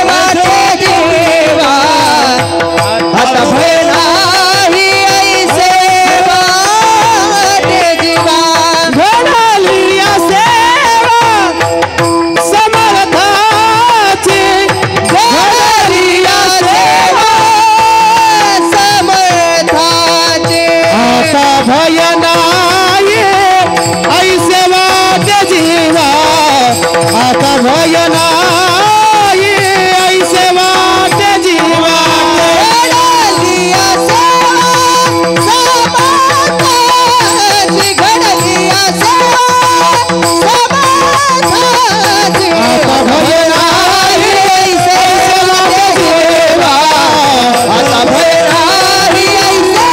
वाटे जीवा, आता भय नाही ऐसे वाटे जीवा. घडली सेवा समर्थाची, घडली सेवा समर्थाची, आता भय नाही ऐसे वाटे जीवा, आता भय नाही ऐसे वाटे जीवा. घडली सेवा समर्थाची, घडली सेवा समर्थाची, आता भय नाही ऐसे वाटे जीवा, आता भय नाही ऐसे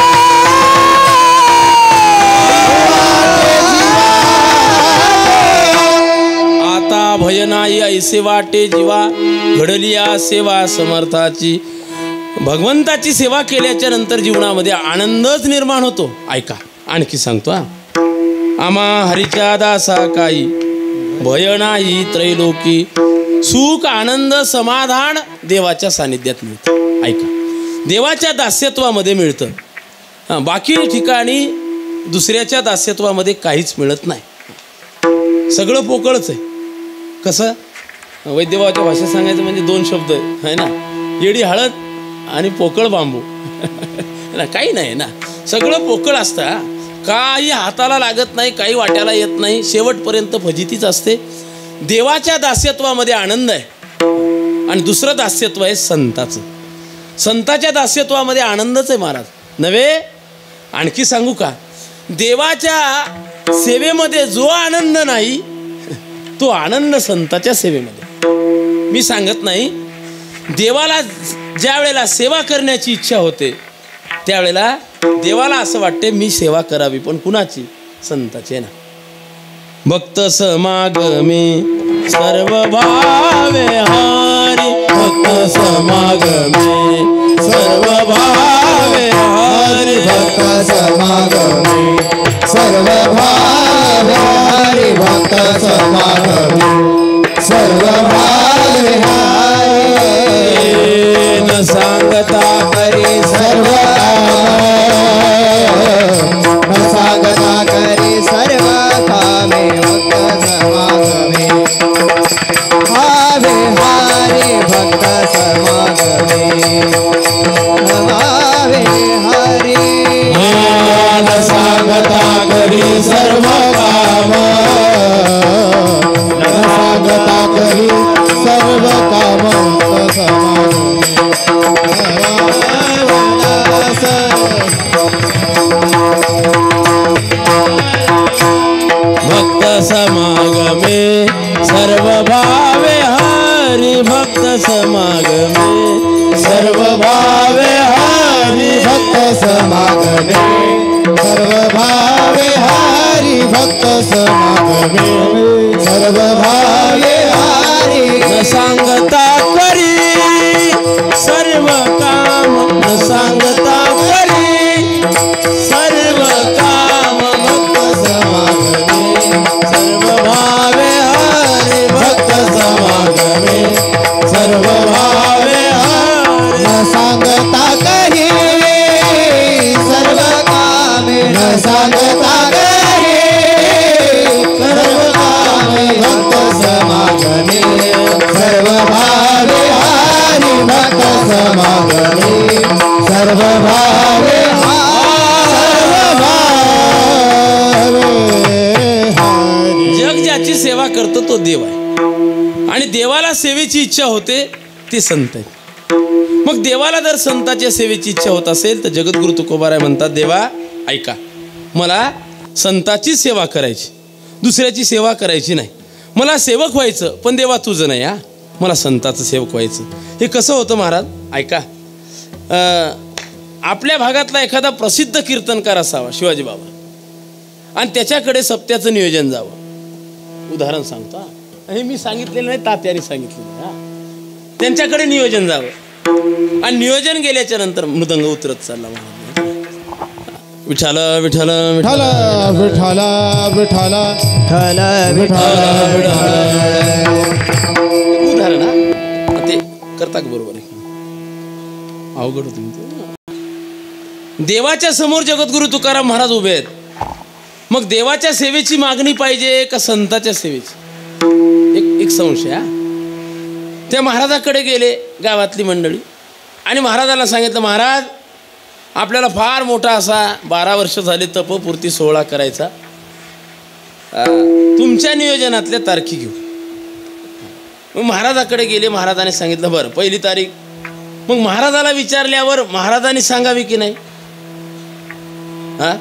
आता भय नाही ऐसे वाटे जीवा, घडली सेवा समर्थाची. भगवंताची सेवा केल्याच्या नंतर जीवनामध्ये आनंदच निर्माण होतो. ऐका आणखी सांगतो आम्हा हरीच्या दासा काही भय नाही त्रैलोकी, सुख आनंद समाधान देवाच्या सानिध्यात मिळतं. ऐका, देवाच्या दास्यत्वामध्ये मिळतं. बाकी ठिकाणी दुसऱ्याच्या दास्यत्वामध्ये काहीच मिळत नाही. सगळं पोकळच आहे. कसं वैद्यभावाच्या भाषेत सांगायचं म्हणजे 2 शब्द आहे ना, येडी हळद आणि पोकळ बांबू. ना काही नाही ना, सगळं पोकळ असतं. काही हाताला लागत नाही, काही वाट्याला येत नाही, शेवटपर्यंत फजितीच असते. देवाच्या दास्यत्वामध्ये आनंद आहे आणि दुसरं दास्यत्व आहे संताचं. संताच्या दास्यत्वामध्ये आनंदच आहे महाराज नव्हे. आणखी सांगू का, देवाच्या सेवेमध्ये जो आनंद नाही तो आनंद संताच्या सेवेमध्ये. मी सांगत नाही, देवाला ज्या वेळेला सेवा करण्याची इच्छा होते त्यावेळेला देवाला असं वाटते मी सेवा करावी, पण कुणाची? संताची ना. भक्त समागमे सर्व भावे हारी, भक्त समागमे सर्व भावे हारी, भक्त समागमे सर्व भावे हारी, भक्त समागमे सर्व भावे हारी. न सांगता करी सर्व न सांगता करी सर्व कामे, भक्त समागमे भावे हारी, भक्त समागमे भावे हारी. न सांगता करी सर्व काम, न सांगता करी सर्व काम, भक्त समागमे सर्व भावे हारी, भक्त समागमे सर्व भावे हारी, भक्त समागमे सर्व भावे हारी, भक्त समागमे सर्व भावे हारी. न सांगता करी सर्व काम, न सांगता करी सर्व काम, भक्त समागमे सर्व भावे हारी, भक्त समागमे सर्व भावे हारी. न सांगता करी सर्व कामे, न सांगता करी सर्व कामे, भक्त समागमे सर्व भावे हारी, भक्त समागमे सर्व भावे हारी. जग ज्याची सेवा करतो तो देव आहे आणि देवाला सेवेची इच्छा होते ते संत आहे. मग देवाला जर संताच्या सेवेची इच्छा होत असेल तर जगद्गुरु तुकोबाराय म्हणतात, देवा ऐका, मला संताची सेवा करायची, दुसऱ्याची सेवा करायची नाही. मला सेवक व्हायचं, पण देवा तुझं नाही हा, मला संताचं सेवक व्हायचं. हे कसं होतं महाराज ऐका. आपल्या भागातला एखादा प्रसिद्ध कीर्तनकार असावा शिवाजी बाबा, आणि त्याच्याकडे सप्त्याचं नियोजन जावं. उदाहरण सांगतो हा, हे मी सांगितलेलं नाही, तात्याने सांगितलेलं हा. त्यांच्याकडे नियोजन जावं आणि नियोजन गेल्याच्या नंतर मृदंग उतरत चालला महाराज. विठाल विठाल विठाल विठाल विठाल विठाल. उदाहरण हा ते करता का बरोबर आहे? अवघड होतं ते. देवाच्या समोर जगद्गुरु तुकाराम महाराज उभे आहेत. मग देवाच्या सेवेची मागणी पाहिजे का संताच्या सेवेची? एक संशय हा. त्या महाराजाकडे गेले गावातली मंडळी आणि महाराजाला सांगितलं, महाराज आपल्याला फार मोठा असा 12 वर्ष झाले तपपूर्ती सोहळा करायचा, तुमच्या नियोजनातल्या तारखी घेऊ. मग महाराजाकडे गेले, महाराजाने सांगितलं बरं पहिली तारीख. मग महाराजाला विचारल्यावर महाराजांनी सांगावी की नाही? हा,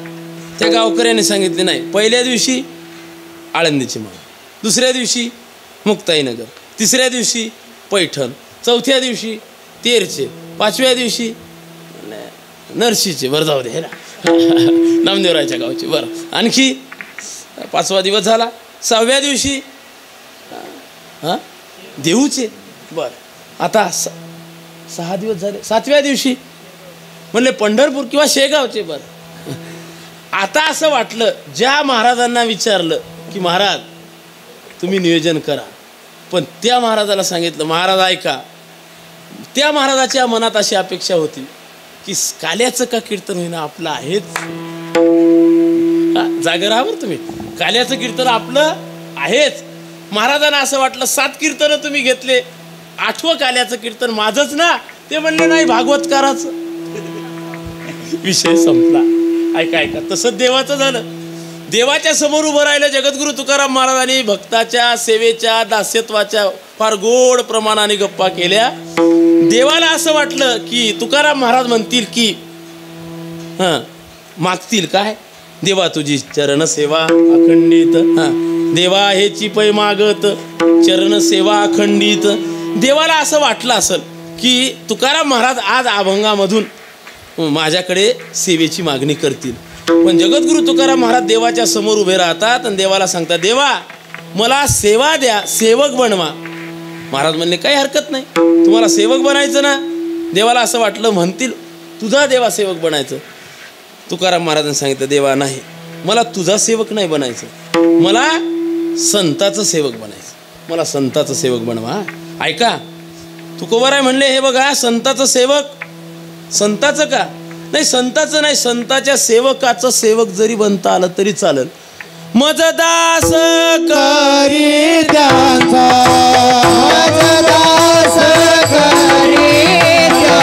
त्या गावकऱ्याने सांगितले नाही. पहिल्या दिवशी आळंदीची माळ, दुसऱ्या दिवशी मुक्ताईनगर, तिसऱ्या दिवशी पैठण, चौथ्या दिवशी तेरचे, पाचव्या दिवशी नरशीचे. बरं जाऊ दे हे ना, नामदेवरायच्या गावचे. बरं आणखी 5वा दिवस झाला. 6व्या दिवशी हां देऊचे. बरं आता 6 दिवस झाले. 7व्या दिवशी म्हणले पंढरपूर किंवा शेगावचे. बरं, आता असं वाटलं, ज्या महाराजांना विचारलं की महाराज तुम्ही नियोजन करा, पण त्या महाराजाला सांगितलं महाराज ऐका. त्या महाराजाच्या मनात अशी अपेक्षा होती की काल्याचं का कीर्तन होईना, आपलं आहेच. जागर आहात तुम्ही, काल्याचं कीर्तन आपलं आहेच. महाराजांना असं वाटलं 7 कीर्तन तुम्ही घेतले, 8वं काल्याचं कीर्तन माझंच ना. ते म्हणले नाही, भागवतकाराचं. विषय संपला. ऐका ऐका, तसंच देवाचं झालं. देवाच्या समोर उभं राहिलं जगद्गुरु तुकाराम महाराजांनी भक्ताच्या सेवेच्या दास्यत्वाच्या फार गोड प्रमाणाने गप्पा केल्या. देवाला असं वाटलं की तुकाराम महाराज म्हणतील की मागतील काय, देवा तुझी चरण सेवा अखंडित. देवा हेची पै मागत चरण सेवा अखंडित. देवाला असं वाटलं असेल की तुकाराम महाराज आज अभंगामधून माझ्याकडे सेवेची मागणी करतील. पण जगद्गुरु तुकाराम महाराज देवाच्या समोर उभे राहतात आणि देवाला सांगतात, देवा मला सेवा द्या, सेवक बनवा. महाराज म्हणले काही हरकत नाही, तुम्हाला सेवक बनायचं ना. देवाला असं वाटलं म्हणतील तुझा देवा सेवक बनायचं. तुकाराम महाराजांनी सांगितलं, देवा नाही, मला तुझा सेवक नाही बनायचं, मला संताचं सेवक बनायचं, मला संताचं सेवक बनवा. ऐका, तुकोबाराय म्हणले हे बघा, संताचं सेवक, संताचं का नाही, संताचं नाही, संताच्या सेवकाचं सेवक जरी बनता आलं तरी चालेल. मज दास करी त्यांचा, मज दास करी त्यांचा,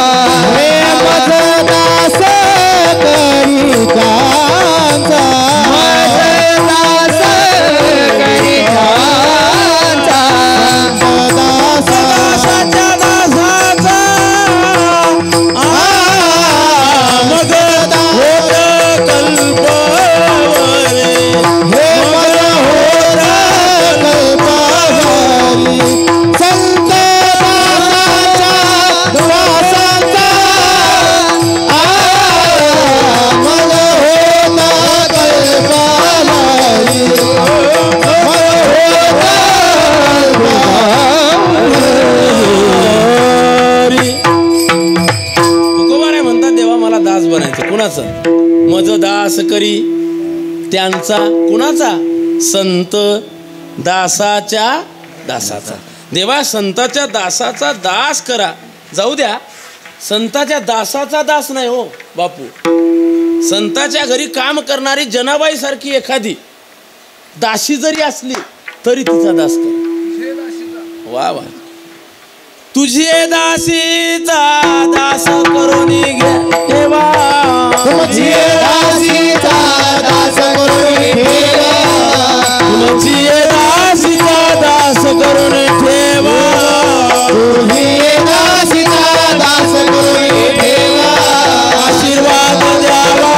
मज दास करी त्यांचा, मज दास करी त्यांचा, दासाच्या दासाचा मग होत कल्पवरे, हे मग होत कल्पवरी, संत दासाच्या दासाचा मग होत कल्पवरी, तुकोबाराय म्हणतात, देवा मला दास बनायचं. कुणाचं? मज दास करी त्यांचा. कुणाचा? संत दासाच्या दासाचा. देवा संताच्या दासाचा दास करा. जाऊ द्या, संताच्या दासाचा दास नाही हो बापू. संताच्या घरी काम करणारी जनाबाई सारखी एखादी दासी जरी असली तरी तिचा दास करा. वा वा. तुझे दासीचा दास करून घ्या ठेवा, तुझे दासीचा दास करून ठेवा, तुझे दासीचा दास करून ठेवा, तुझे दासीचा दास करून ठेवा, आशीर्वाद द्यावा,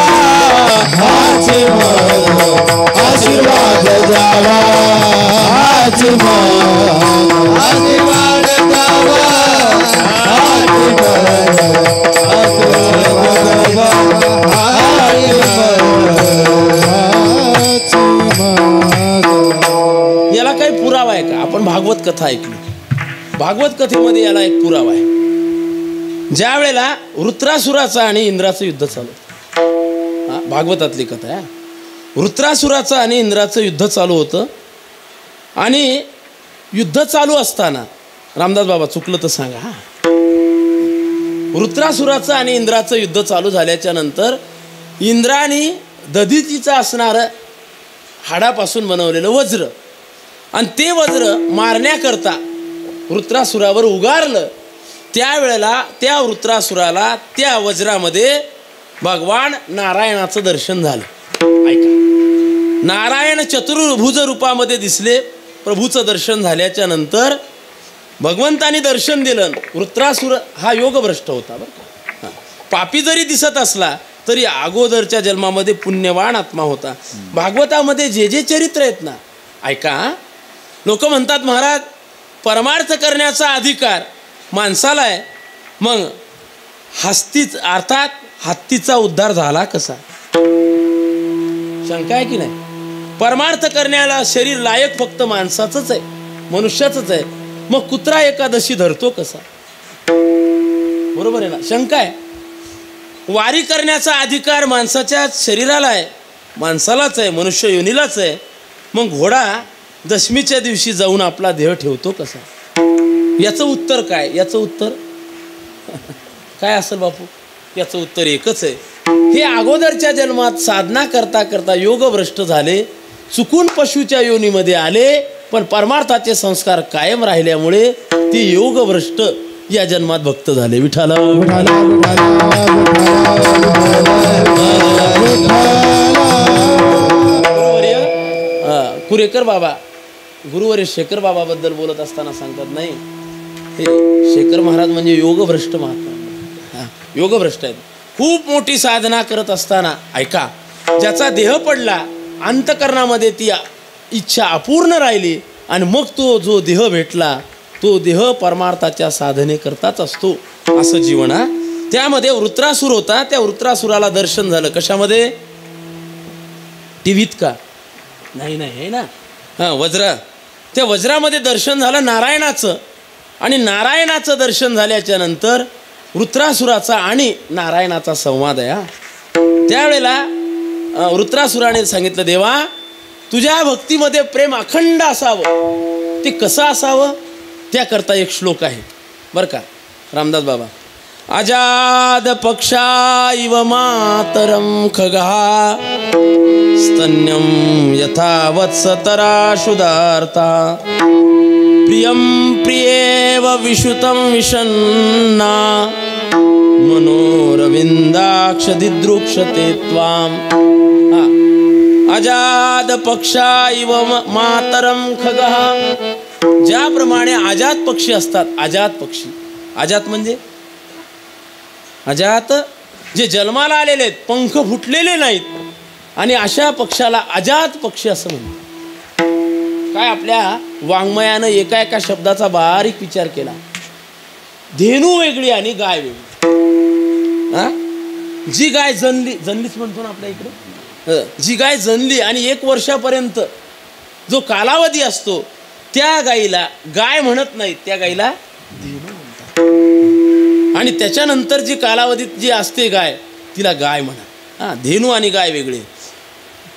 आशीर्वाद द्यावा, आशीर्वाद द्यावा, याला काही पुरावा आहे का? आपण भागवत कथा ऐकली, भागवत कथेमध्ये याला एक पुरावा आहे. ज्या वेळेला वृत्रासुराचं आणि इंद्राचं युद्ध चालू, भागवतातली कथा आहे. वृत्रासुराचं आणि इंद्राचं युद्ध चालू होतं आणि युद्ध चालू असताना, रामदास बाबा चुकलं तर सांगा, वृत्रासुराचं आणि इंद्राचं युद्ध चालू झाल्याच्या नंतर इंद्राने दधितीचं असणारं हाडापासून बनवलेलं वज्र आणि ते वज्र मारण्याकरता वृत्रासुरावर उगारलं. त्यावेळेला त्या वृत्रासुराला त्या वज्रामध्ये भगवान नारायणाचं दर्शन झालं. ऐका, नारायण चतुर्भुज रूपामध्ये दिसले. प्रभूचं दर्शन झाल्याच्या नंतर भगवंतानी दर्शन दिलं. वृत्रासुर हा योगभ्रष्ट होता बरं का. पापी जरी दिसत असला तरी अगोदरच्या जन्मामध्ये पुण्यवान आत्मा होता. भागवतामध्ये जे जे चरित्र आहेत ना, ऐका, लोक म्हणतात महाराज परमार्थ करण्याचा अधिकार माणसाला आहे, मग अर्थात हत्तीचा उद्धार झाला कसा? शंका आहे की नाही? परमार्थ करण्याला शरीर लायक फक्त माणसाचंच आहे, मनुष्याचंच आहे. मग कुत्रा एकादशी धरतो कसा? बरोबर आहे ना? शंका आहे. वारी करण्याचा अधिकार माणसाच्या शरीराला आहे, माणसालाच आहे, मनुष्य योनीलाच आहे. मग घोडा दशमीच्या दिवशी जाऊन आपला देह ठेवतो कसा? याचं उत्तर काय? याचं उत्तर काय असेल बापू? याचं उत्तर एकच आहे. हे अगोदरच्या जन्मात साधना करता करता योगभ्रष्ट झाले, चुकून पशुच्या योनीमध्ये आले, पण परमार्थाचे संस्कार कायम राहिल्यामुळे ते योगभ्रष्ट या जन्मात भक्त झाले. विठाला कुरेकर बाबा, गुरुवर्य शेखर बाबाबद्दल बोलत असताना सांगतात, नाही हे शेखर महाराज म्हणजे योगभ्रष्ट महात्मा, योगभ्रष्ट आहेत. खूप मोठी साधना करत असताना ऐका, ज्याचा देह पडला, अंतकरणामध्ये ती इच्छा अपूर्ण राहिली आणि मग तो जो देह भेटला, तो देह परमार्थाच्या साधने करताच असतो असं जीवन. त्यामध्ये वृत्रासूर होता, त्या वृत्रासुराला दर्शन झालं. कशामध्ये? टीव्हीत का? नाही आहे ना, वज्र. त्या वज्रामध्ये दर्शन झालं नारायणाचं, आणि नारायणाचं दर्शन झाल्याच्या नंतर वृत्रासुराचा आणि नारायणाचा संवाद आहे. त्यावेळेला वृत्रासुराने सांगितलं, देवा तुझ्या भक्तीमध्ये प्रेम अखंड असावं, ते कसं असावं त्याकरता एक श्लोक आहे बरं का, रामदास बाबा. अजाद पक्षा इव मातरम खगा स्तन्यम यथा वत्सतराशुदार्ता प्रियं प्रियेव विशुतं विशन्ना मनोरविंदाक्ष दिदृक्षते त्वाम. अजाद पक्षा इव मातरम खगः. ज्याप्रमाणे अजात पक्षी असतात, अजात पक्षी, अजात म्हणजे अजात जे जन्माला आलेले आहेत, पंख फुटलेले नाहीत, आणि अशा पक्षाला अजात पक्षी असं म्हणतात. काय आपल्या वाङ्मयानं एका एका शब्दाचा बारीक विचार केला. धेनू वेगळी आणि गाय वेगळी. जी गाय जनलीच म्हणतो ना आपल्या इकडे, जी गाय जनली आणि 1 वर्षापर्यंत जो कालावधी असतो, त्या गाईला गाय म्हणत नाहीत, त्या गाईला धेनू म्हणतात. आणि त्याच्यानंतर जी कालावधीत जी असते गाय, तिला गाय म्हणा. धेनू आणि गाय वेगळे.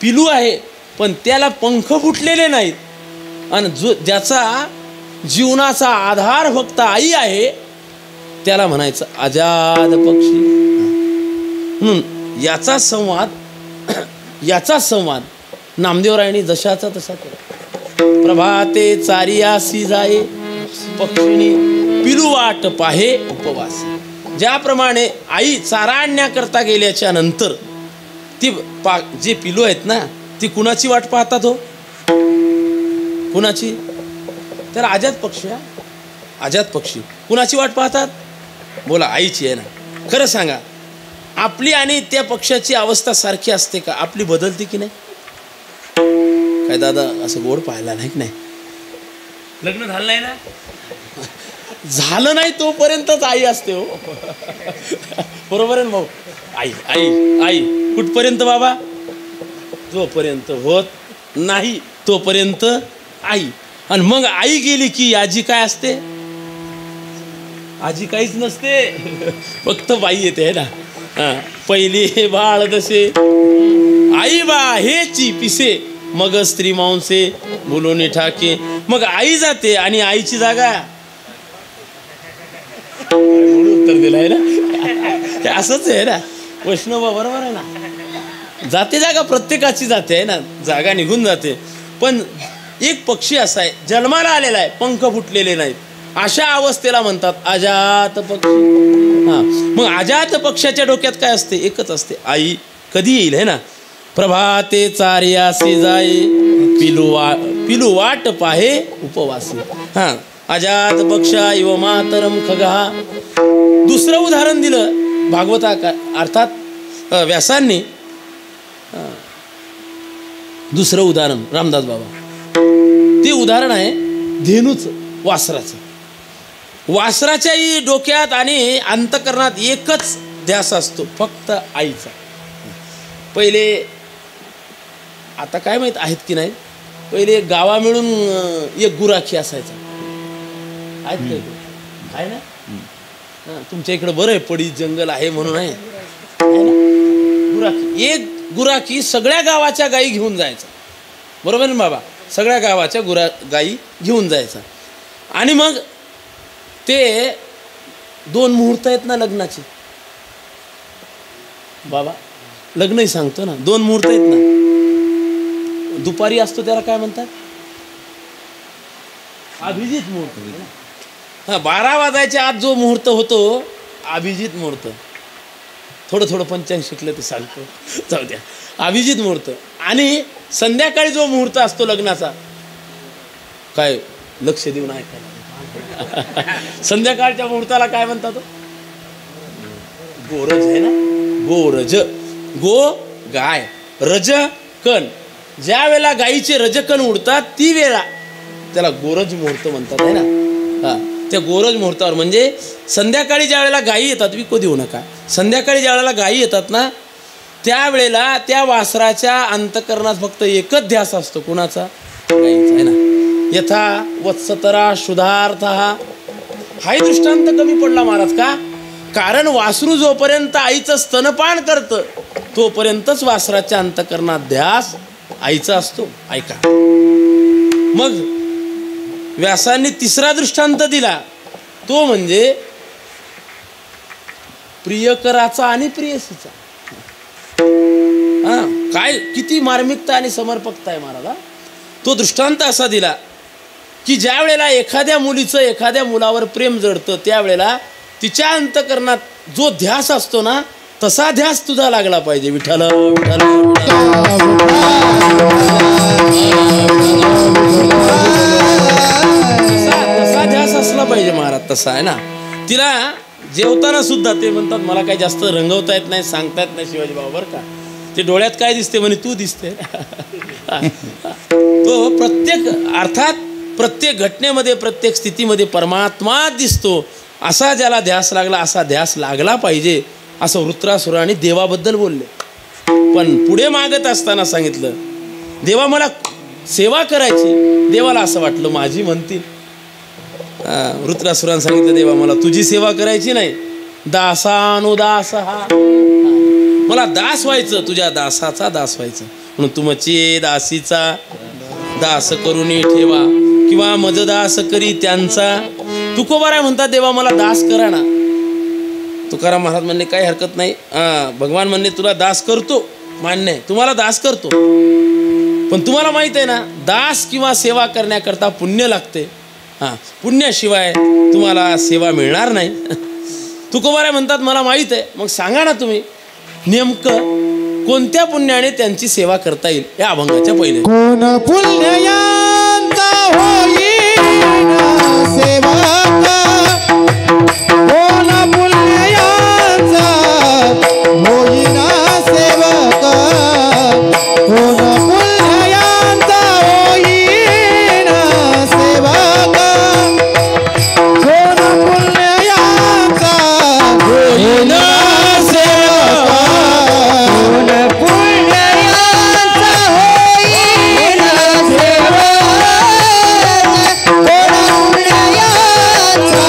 पिलू आहे पण त्याला पंख फुटलेले नाहीत, आणि जो ज्याचा जीवनाचा आधार फक्त आई आहे, त्याला म्हणायचं अजाद पक्षी. म्हणून याचा संवाद नामदेवरायांनी जशाचा तसा केला. प्रभाते चारियासी जाये पक्षिणी पिलू वाट पाहे उपवासी. ज्याप्रमाणे आई चारा आणण्याकरता गेल्याच्या नंतर ती जे पिलू आहेत ना, ती कुणाची वाट पाहतात हो? कुणाची? तर अजात पक्षी. अजात पक्षी कुणाची वाट पाहतात? बोला, आईची आहे ना. खरं सांगा, आपली आणि त्या पक्षाची अवस्था सारखी असते का? आपली बदलते की नाही? काय दादा असं गोड पाहायला नाही की नाही? लग्न झालं नाही ना, झालं नाही तोपर्यंतच आई असते हो. बरोबर आहे ना भाऊ? आई आई आई कुठपर्यंत बाबा? जोपर्यंत होत नाही तोपर्यंत आई. आणि मग आई गेली की आजी काय असते? आजी काहीच नसते, फक्त बाई येते आहे ना. पहिली बाळ दसे आई बा हेची पिसे, मग स्त्री मांसे बोलून ठाके. मग आई जाते आणि आईची जागा उत्तर दिलं आहे ना. असंच आहे ना वैष्णव, बरोबर आहे ना. जाते जागा प्रत्येकाची जाते आहे ना, जागा निघून जाते. पण एक पक्षी असा आहे, जन्माला आलेला आहे, पंख फुटलेले नाहीत, अशा अवस्थेला म्हणतात अजात पक्षी. मग अजात पक्षाच्या डोक्यात काय असते? एकच असते, आई कधी येईल आहे ना. प्रभाते चारियासी जाये पिलू वाट पाहे उपवासी. अजात पक्षा इव मातरम खगा. दुसरं उदाहरण दिलं भागवता अर्थात व्यासांनी. दुसरं उदाहरण रामदास बाबा, ते उदाहरण आहे धेनूचं, वासराचं. वासराच्याही डोक्यात आणि अंतकरणात एकच ध्यास असतो, फक्त आईचा. पहिले आता काय माहित आहेत की नाही, पहिले गावा मिळून एक गुराखी असायचा. आहेत काय? आहे ना. तुमच्या इकडे बरं आहे, पडी जंगल आहे म्हणून आहे ना. गुराखी, एक गुराखी सगळ्या गावाच्या गायी घेऊन जायचा, बरोबर ना बाबा, सगळ्या गावाच्या गायी घेऊन जायचा. आणि मग ते 2 मुहूर्त आहेत ना लग्नाचे बाबा, लग्नही सांगतो ना, 2 मुहूर्त आहेत ना. दुपारी असतो त्याला काय म्हणतात, अभिजित मुहूर्त. 12 वाजायच्या आत जो मुहूर्त होतो अभिजित मुहूर्त. थोडं पंचांग शिकलं ते सांगतो, जाऊ द्या. अभिजित मुहूर्त. आणि संध्याकाळी जो मुहूर्त असतो लग्नाचा, काय लक्ष देऊन ऐकायला, संध्याकाळच्या मुहूर्ताला काय म्हणतात, गोरज आहे ना, गोरज. गो गाय, रज कण. ज्या वेळेला गायीचे रजकण उडतात ती वेळा त्याला गोरज मुहूर्त म्हणतात आहे ना. त्या गोरज मुहूर्तावर म्हणजे संध्याकाळी ज्या वेळेला गायी येतात, विको देऊ नका, संध्याकाळी ज्या वेळेला गायी येतात ना त्यावेळेला त्या वासराच्या अंतकरणात फक्त एकच ध्यास असतो, कुणाचा, गायीचा आहे ना. यथा वत्सतरा शुद्धार्थ. हाही दृष्टांत कमी पडला महाराज. का? कारण वासरू जोपर्यंत आईचं स्तनपान करतं तोपर्यंतच वासराच्या अंतकरणात ध्यास आईचा असतो. ऐका, मग व्यासांनी 3रा दृष्टांत दिला, तो म्हणजे प्रियकराचा आणि प्रियसीचा. काय किती मार्मिकता आणि समर्पकता आहे महाराज. तो दृष्टांत असा दिला की ज्या वेळेला एखाद्या मुलीचं एखाद्या मुलावर प्रेम जडतं त्यावेळेला तिच्या अंतकरणात जो ध्यास असतो ना तसा ध्यास तुझा लागला पाहिजे. विठ्ठल विठ्ठल तसा ध्यास असला पाहिजे महाराज. तसा आहे ना. तिला जेवताना सुद्धा ते म्हणतात मला काही जास्त रंगवता येत नाही, सांगता येत नाही शिवाजी बाबा, बरं का. ते डोळ्यात काय दिसते म्हणे, तू दिसते. तो प्रत्येक अर्थात प्रत्येक घटनेमध्ये प्रत्येक स्थितीमध्ये परमात्मा दिसतो. असा ज्याला ध्यास लागला असा ध्यास लागला पाहिजे असं वृत्रासुराने देवाबद्दल बोलले. पण पुढे मागत असताना सांगितलं देवा मला सेवा करायची. देवाला असं वाटलं माझी म्हणतील. वृत्रासुराने सांगितलं देवा मला तुझी सेवा करायची नाही, दासानुदास हा, मला दास व्हायचं, तुझ्या दासाचा दास व्हायचं. म्हणून तुमची दासीचा दास करून ठेवा किंवा मज दास करी त्यांचा. तुकोबाराय म्हणतात देवा मला दास करा ना. तुकाराम महाराज म्हणणे काही हरकत नाही. भगवान म्हणणे तुला दास करतो, मान्य आहे, तुम्हाला दास करतो. पण तुम्हाला माहित आहे ना दास किंवा सेवा करण्याकरता पुण्य लागते. पुण्याशिवाय तुम्हाला सेवा मिळणार नाही. तुकोबाराय म्हणतात मला माहित आहे, मग सांगा ना तुम्ही नेमकं कोणत्या पुण्याने त्यांची सेवा करता येईल. या अभंगाच्या पहिले कोण पुण्यांचा होईन सेवक, कोण पुण्यांचा होईन सेवक, कोण पुण्यांचा होईन सेवक, कोण पुण्यांचा होईन सेवक, कोण पुण्यांचा होईन सेवक, कोण पुण्यांचा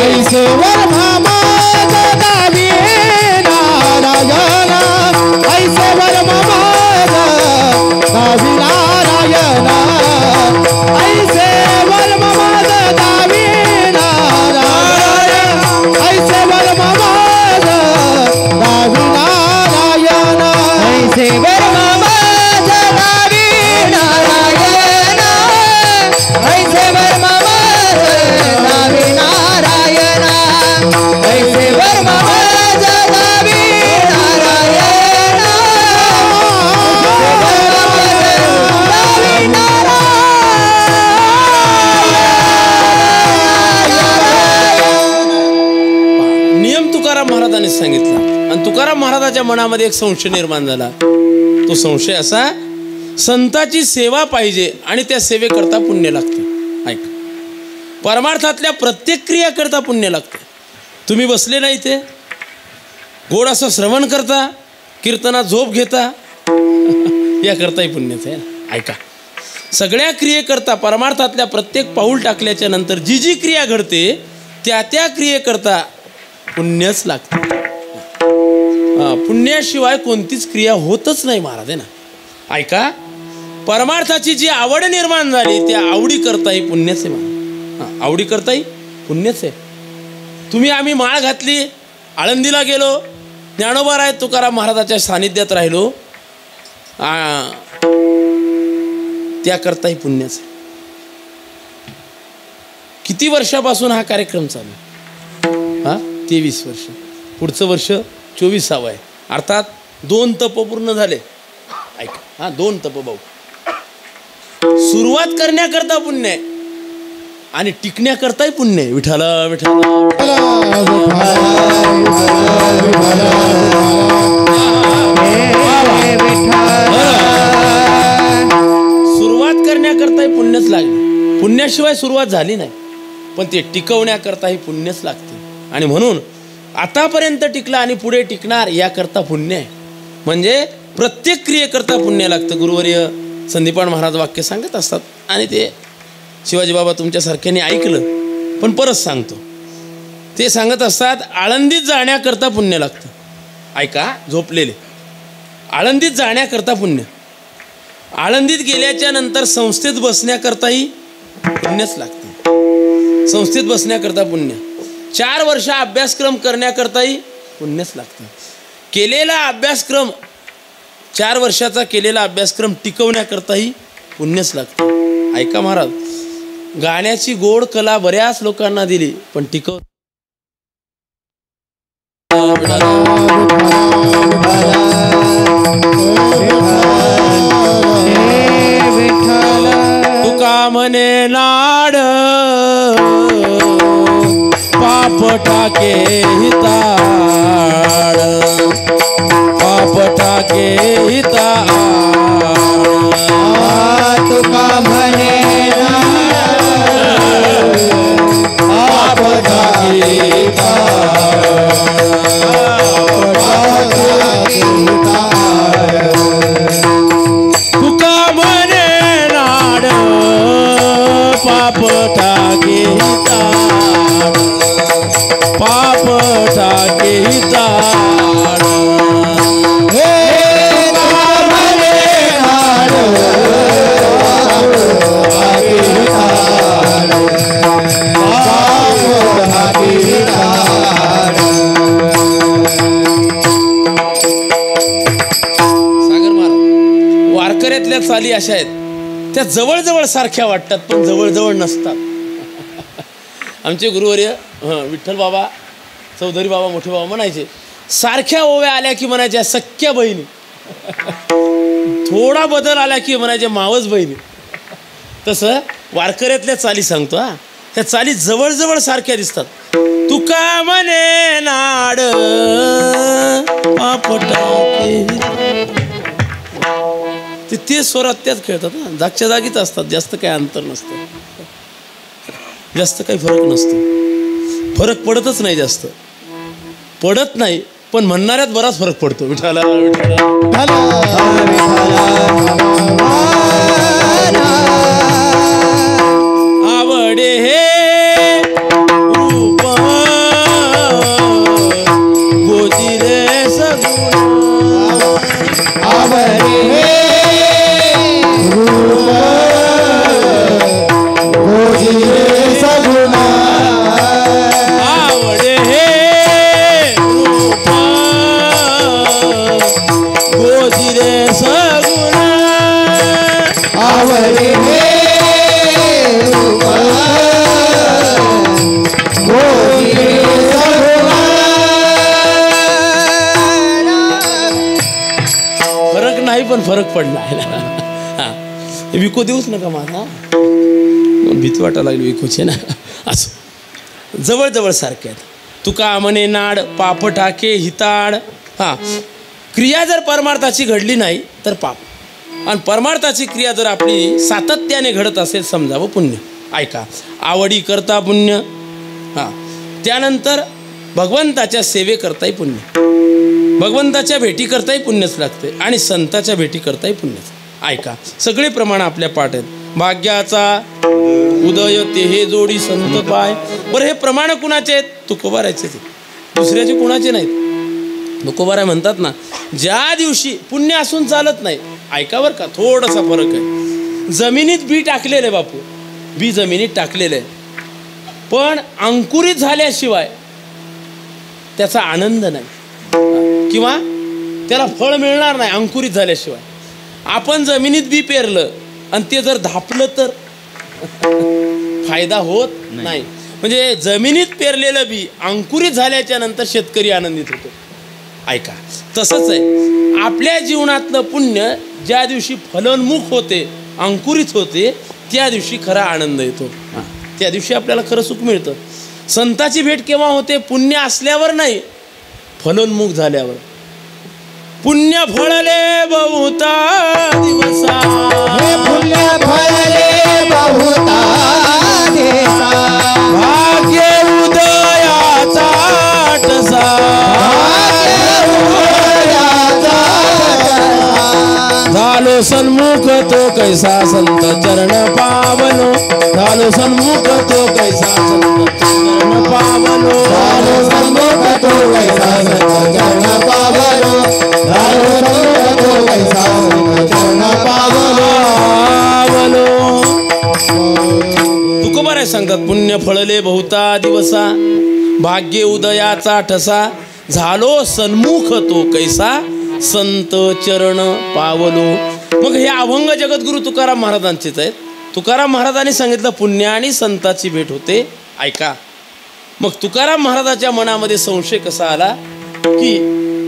ऐसे वर्मा माझ दावी नारायण ऐसे वर्मा माझ दावी नारायण ऐसे वर्मा माझ दावी नारायण ऐसे वर्मा माझ दावी नारायण ऐसे वर्मा माझ दावी नारायण ऐसे वर्मा माझ दावी नारायण ऐसे वर्मा माझ दावी नारायण नियम तुकाराम महाराजांनी सांगितला आणि तुकाराम महाराजाच्या मनामध्ये एक संशय निर्माण झाला. तो संशय असा, संताची सेवा पाहिजे आणि त्या सेवेकरता पुण्य लागतं. ऐका, परमार्थातल्या प्रत्येक क्रियाकरता पुण्य लागतं. तुम्ही बसले नाही ते गोड असं श्रवण करता, कीर्तनात झोप घेता, याकरताही पुण्यच आहे. ऐका, सगळ्या क्रियेकरता परमार्थातल्या प्रत्येक पाऊल टाकल्याच्या नंतर जी जी क्रिया घडते त्या त्या क्रियेकरता पुण्यच लागतं. पुण्याशिवाय कोणतीच क्रिया होतच नाही महाराज आहे ना. ऐका, परमार्थाची जी आवड निर्माण झाली त्या आवडी करताही पुण्यच आहे महाराज. आवडी करताही पुण्यच आहे. तुम्ही आम्ही माळ घातली, आळंदीला गेलो, ज्ञानोबा राय तुकाराम महाराजाच्या सानिध्यात राहिलो, त्याकरताही पुण्यच आहे. किती वर्षापासून हा कार्यक्रम चालू? 23 वर्ष. पुढचं वर्ष 24वा आहे. अर्थात 2 तप पूर्ण झाले. ऐका, 2 तप भाऊ. सुरुवात करण्याकरता पुण्य आहे आणि टिकण्याकरताही पुण्य आहे. विठाला विठाला सुरुवात करण्याकरताही पुण्यच लागले. पुण्याशिवाय सुरुवात झाली नाही, पण ते टिकवण्याकरताही पुण्यच लागते. आणि म्हणून आतापर्यंत टिकला आणि पुढे टिकणार याकरता पुण्य आहे. म्हणजे प्रत्येक क्रियेकरता पुण्य लागतं. गुरुवर्य संदीपान महाराज वाक्य सांगत असतात आणि ते शिवाजी बाबा तुमच्यासारख्याने ऐकलं, पण परत सांगतो. ते सांगत असतात, आळंदीत जाण्याकरता पुण्य लागतं. ऐका, झोपलेले आळंदीत जाण्याकरता पुण्य. आळंदीत गेल्याच्या नंतर संस्थेत बसण्याकरताही पुण्यच लागतं. संस्थेत बसण्याकरता पुण्य. 4 वर्ष अभ्यासक्रम करण्याकरताही पुण्यच लागतं. केलेला अभ्यासक्रम 4 वर्षाचा केलेला अभ्यासक्रम टिकवण्याकरताही पुण्यच लागतं. ऐका महाराज, गाण्याची गोड कला बऱ्याच लोकांना दिली, पण टिकव तुका म्हणे नाड पाप टाके हिताड, पाप टाके हिताड. तुका म्हणे पाप टाके तुका म्हणे नाड पाप टाके हिताड, पाप टाके हिताड. वारकऱ्यातल्या चाली अशा आहेत, त्या जवळजवळ सारख्या वाटतात पण जवळजवळ नसतात. आमचे गुरुवर्य विठ्ठल बाबा, चौधरी बाबा, मोठे बाबा म्हणायचे, सारख्या ओव्या आल्या की म्हणायच्या सख्या बहिणी, थोडा बदल आला की म्हणायचे मावस बहिणी. तसं वारकऱ्यातल्या चाली सांगतो. त्या चाली जवळजवळ सारख्या दिसतात. तुका म्हणे नाड ते स्वरात त्याच खेळतात ना, जागच्या जागीच असतात. जास्त काही अंतर नसतं, जास्त काही फरक नसतो. फरक पडतच नाही, जास्त पडत नाही, पण म्हणणाऱ्यात बराच फरक पडतो. विठाला आवडे हे फरक पडला आहे ना. हा, विको देऊच नका माझा, भीती वाटायला लागली विकोचे ना. असं जवळजवळ सारखे आहेत. तुका म्हणे नाड पाप टाके हिताड. हा, क्रिया जर परमार्थाची घडली नाही तर पाप, आणि परमार्थाची क्रिया जर आपली सातत्याने घडत असेल समजावं पुण्य. ऐका, आवडी करता पुण्य. हां, त्यानंतर भगवंताच्या सेवे करताही पुण्य, भगवंताच्या भेटी करताही पुण्यच लागते, आणि संताच्या भेटी करताही पुण्यच. ऐका, सगळे प्रमाण आपल्या पाठ आहेत. भाग्याचा उदय ते हे जोडी संत पाय. बरं, हे प्रमाण कुणाचे आहेत? तुकोबारायचे, दुसऱ्याचे कुणाचे नाहीत. तुकोबाराय म्हणतात ना, ज्या दिवशी पुण्य असून चालत नाही. ऐका बरं का, थोडासा फरक आहे. जमिनीत बी टाकलेलं आहे बापू, बी जमिनीत टाकलेलं आहे, पण अंकुरित झाल्याशिवाय त्याचा आनंद नाही, किंवा त्याला फळ मिळणार नाही अंकुरित झाल्याशिवाय. आपण जमिनीत बी पेरलं आणि ते जर धापलं तर फायदा होत नाही. म्हणजे जमिनीत पेरलेलं बी अंकुरित झाल्याच्या नंतर शेतकरी आनंदित होतो. ऐका, तसंच आहे आपल्या जीवनातलं पुण्य. ज्या दिवशी फलोन्मुख होते, अंकुरित होते, त्या दिवशी खरा आनंद येतो. त्या दिवशी आपल्याला खरं सुख मिळतं. संताची भेट केव्हा होते? पुण्य असल्यावर नाही, फलोन्मुख झाल्यावर. पुण्य फळले बहुता दिवसा, पुण्य फळले बहुता दिवसा, भाग्य उदयाचा टसा, झालो सन्मुख तो कैसा संत चरण पावलो, झालो सन्मुख तो कैसा संत चरण पावलो, झालो सन्मुख तो कैसा संत चरण पावलो, झालो सन्मुख तो कैसा संत चरण पावलो. तुकोबाराय सांगतात, पुण्य फळले बहुता दिवसा, भाग्य उदयाचा ठसा, झालो सन्मुख तो कैसा संत चरण पावलो. मग हे अभंग जगद्गुरु तुकाराम महाराजांचेच आहेत. तुकाराम महाराजांनी सांगितलं पुण्य आणि संताची भेट होते. ऐका, मग तुकाराम महाराजाच्या मनामध्ये संशय कसा आला की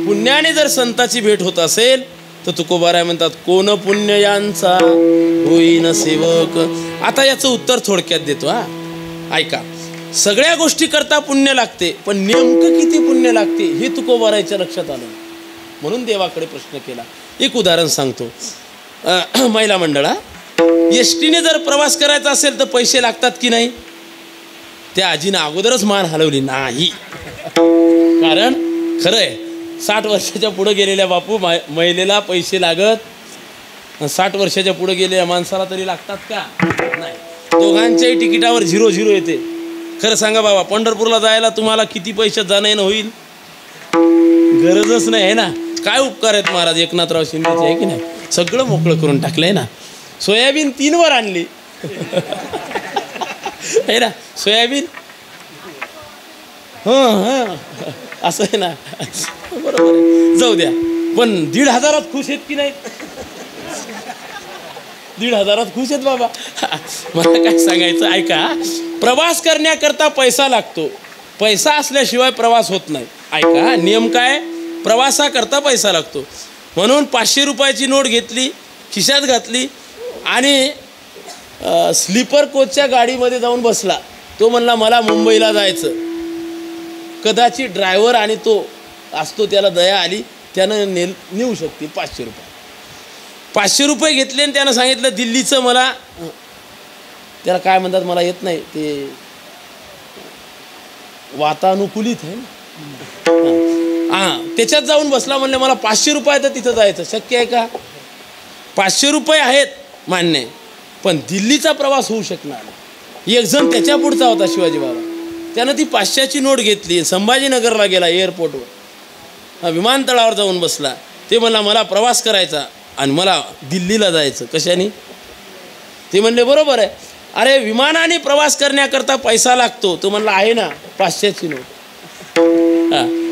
पुण्याने जर संताची भेट होत असेल तर तुकोबाराय म्हणतात, कोण पुण्य यांचा होईन सेवक. आता याचं उत्तर थोडक्यात देतो. ऐका, सगळ्या गोष्टी करता पुण्य लागते, पण नेमकं किती पुण्य लागते हे तुकोबारायच्या लक्षात आलं. म्हणून देवाकडे प्रश्न केला. एक उदाहरण सांगतो. महिला मंडळा, एसटीने जर प्रवास करायचा असेल तर पैसे लागतात की नाही? त्या आजीनं अगोदरच मान हलवली नाही. कारण खरं आहे, 60 वर्षाच्या पुढे गेलेल्या बापू महिलेला पैसे लागत, 60 वर्षाच्या पुढे गेलेल्या माणसाला तरी लागतात का? नाही. दोघांच्याही तिकिटावर 0-0 येते. खरं सांगा बाबा, पंढरपूरला जायला तुम्हाला किती पैशात जाणं येणं होईल? गरजच नाही आहे ना. काय उपकार आहेत महाराज एकनाथराव शिंदेचे, आहे की नाही? सगळं मोकळं करून टाकलंय ना. सोयाबीन 3 वर आणली आहे ना, सोयाबीन. असं आहे ना, बरोबर आहे. जाऊ द्या, पण 1,500 खुश आहेत की नाही? 1,500 खुश आहेत बाबा. मला काय सांगायचं, ऐका, प्रवास करण्याकरता पैसा लागतो. पैसा असल्याशिवाय प्रवास होत नाही. ऐका, नियम काय? प्रवासाकरता पैसा लागतो. म्हणून 500 रुपयाची नोट घेतली, खिशात घातली आणि स्लीपर कोचच्या गाडीमध्ये जाऊन बसला. तो म्हणला मला मुंबईला जायचं. कदाचित ड्रायव्हर आणि तो असतो त्याला दया आली, त्यानं नेऊ शकते 500 रुपये. 500 रुपये घेतले आणि त्यानं सांगितलं दिल्लीचं मला, त्याला काय म्हणतात मला येत नाही ते, वातानुकूलित आहे ना, त्याच्यात जाऊन बसला. म्हणले मला 500 रुपये तर तिथं जायचं. शक्य आहे का? 500 रुपये आहेत मान्य, पण दिल्लीचा प्रवास होऊ शकणार नाही. एक जण त्याच्या पुढचा होता, शिवाजी बाबा. त्यानं ती 500ची नोट घेतली, संभाजीनगरला गेला, एअरपोर्टवर विमानतळावर जाऊन बसला. ते म्हणला मला प्रवास करायचा आणि मला दिल्लीला जायचं. कशाने? ते म्हणले बरोबर आहे. अरे विमानाने प्रवास करण्याकरता पैसा लागतो. तो म्हणला आहे ना 500ची नोट.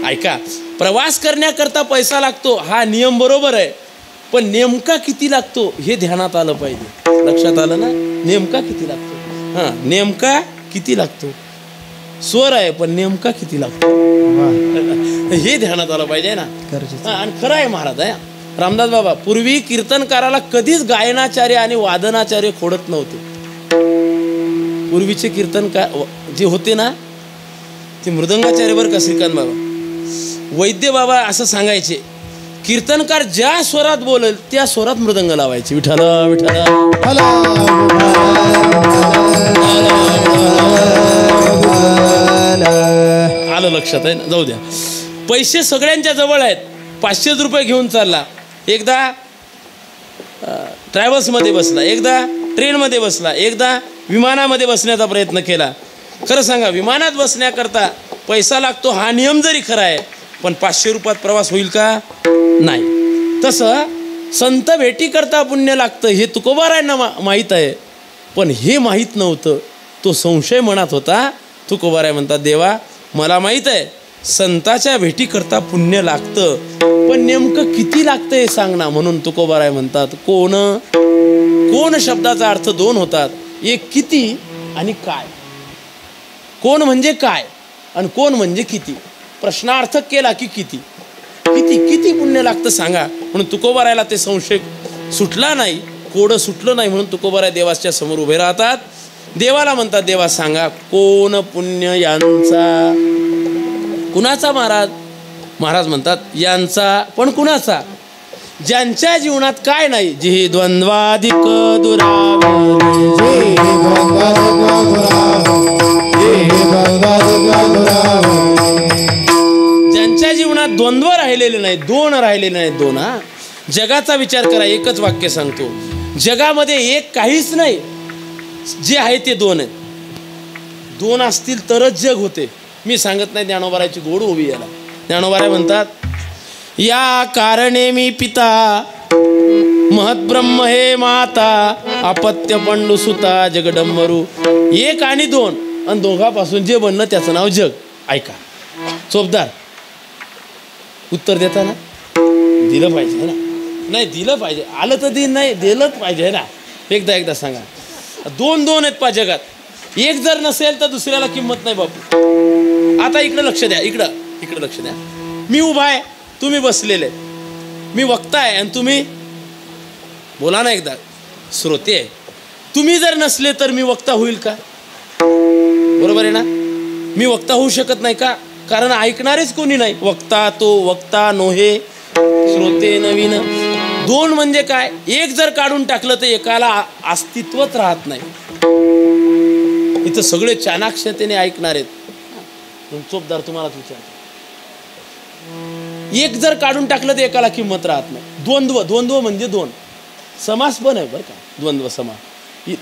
ऐका, प्रवास करण्याकरता पैसा लागतो हा नियम बरोबर आहे, पण नेमका किती लागतो हे ध्यानात आलं पाहिजे. लक्षात आलं ना? नेमका किती लागतो. नेमका किती लागतो. स्वर आहे पण नेमका किती लागतो हे ध्यानात आलं पाहिजे ना. आणि खरं आहे महाराज आहे, रामदास बाबा पूर्वी कीर्तनकाराला कधीच गायनाचार्य आणि वादनाचार्य खोडत नव्हते. पूर्वीचे कीर्तनकार जे होते ना ते मृदंगाचार्य बरं का श्रीकांत बाबा. वैद्य बाबा असं सांगायचे, कीर्तनकार ज्या स्वरात बोलेल त्या स्वरात मृदंग लावायचे. विठ्ठला विठ्ठला आलं लक्षात आहे ना. जाऊ द्या. पैसे सगळ्यांच्या जवळ आहेत. 500 रुपये घेऊन चालला, एकदा ट्रॅव्हल्समध्ये बसला, एकदा ट्रेनमध्ये बसला, एकदा विमानामध्ये बसण्याचा प्रयत्न केला. खरं सांगा, विमानात बसण्याकरता पैसा लागतो हा नियम जरी खरा आहे, पण 500 रुपयात प्रवास होईल का? नाही. तसं संत भेटी करता पुण्य लागतं हे तुकोबारायांना माहीत आहे, पण हे माहीत नव्हतं. तो संशय मनात होता. तुकोबाराय म्हणतात, देवा मला माहीत आहे संताच्या भेटी करता पुण्य लागतं, पण नेमकं किती लागतं हे सांग ना. म्हणून तुकोबाराय म्हणतात, कोण कोण शब्दाचा अर्थ दोन होतात, एक किती आणि काय. कोण म्हणजे काय आणि कोण म्हणजे किती. प्रश्नार्थक केला की किती किती किती पुण्य लागतं सांगा. म्हणून तुकोबारायला ते संशय सुटला नाही, कोडं सुटलं नाही. म्हणून तुकोबाराय देवाच्या समोर उभे राहतात. देवाला म्हणतात, देवा सांगा कोण पुण्य यांचा. कुणाचा महाराज? महाराज म्हणतात यांचा, पण कुणाचा? ज्यांच्या जीवनात काय नाही. जे द्वंद्वाधिक ज्यांच्या जीवनात द्वंद्व राहिलेले नाही, दोन राहिलेले नाहीत. दोन. हा जगाचा विचार करा, एकच वाक्य सांगतो, जगामध्ये एक काहीच नाही, जे आहे ते दोन आहेत. दोन असतील तरच जग होते. मी सांगत नाही ज्ञानोबारायची गोड उभी याला. ज्ञानोबाराय म्हणतात, या कारणे मी पिता महत्ब्रह्म हे माता अपत्य पंडू सुता जगडंबरू. एक आणि दोन, आणि दोघापासून जे बनलं त्याचं नाव जग. ऐका चोपदार, उत्तर देताना दिलं पाहिजे है ना. नाही दिलं पाहिजे, आलं तर दिन नाही दिलंच पाहिजे है ना. एकदा सांगा, दोन दोन आहेत पा जगात. एक जर नसेल तर दुसऱ्याला किंमत नाही बापू. आता इकडं लक्ष द्या, इकडं लक्ष द्या. मी उभा आहे, तुम्ही बसलेले, मी वक्ता आहे आणि तुम्ही बोला ना. एकदा श्रोते आहे. तुम्ही जर नसले तर मी वक्ता होईल का? बरोबर आहे ना. मी वक्ता होऊ शकत नाही का? कारण ऐकणारेच कोणी नाही. वक्ता तो वक्ता नोहे, श्रोते नवीन. दोन म्हणजे काय? एक जर काढून टाकलं तर एकाला अस्तित्वच राहत नाही. इथं सगळे चाणाक्षतेने ऐकणार आहेत. चोपदार तुम्हालाच विचार, एक जर काढून टाकलं तर एकाला किंमत राहत नाही. द्वंद्व म्हणजे दोन. समास पण आहे बरं का, द्वंद्व समास.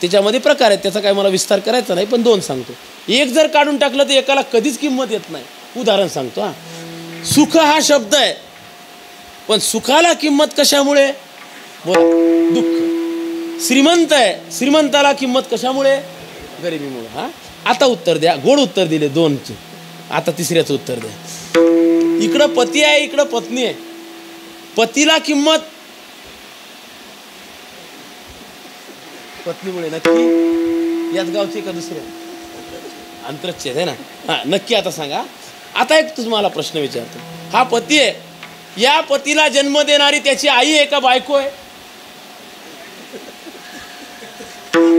त्याच्यामध्ये प्रकार आहेत, त्याचा काय मला विस्तार करायचा नाही, पण दोन सांगतो. एक जर काढून टाकलं तर एकाला कधीच किंमत येत नाही. उदाहरण सांगतो. हा सुख हा शब्द आहे, पण सुखाला किंमत कशामुळे? बोला. दुःख. श्रीमंत आहे, श्रीमंताला किंमत कशामुळे? गरिबीमुळे. हा आता उत्तर द्या. गोड उत्तर दिले दोनचे. आता तिसऱ्याचं उत्तर द्या. इकडं पती आहे, इकडं पत्नी आहे. पतीला किंमत पत्नीमुळे नक्की. याच गावची का दुसऱ्या? अंतरच्छेद आहे ना. हा नक्की. आता सांगा. आता एक तुम्हाला प्रश्न विचारतो. हा पती आहे, या पतीला जन्म देणारी त्याची आई आहे का बायको आहे?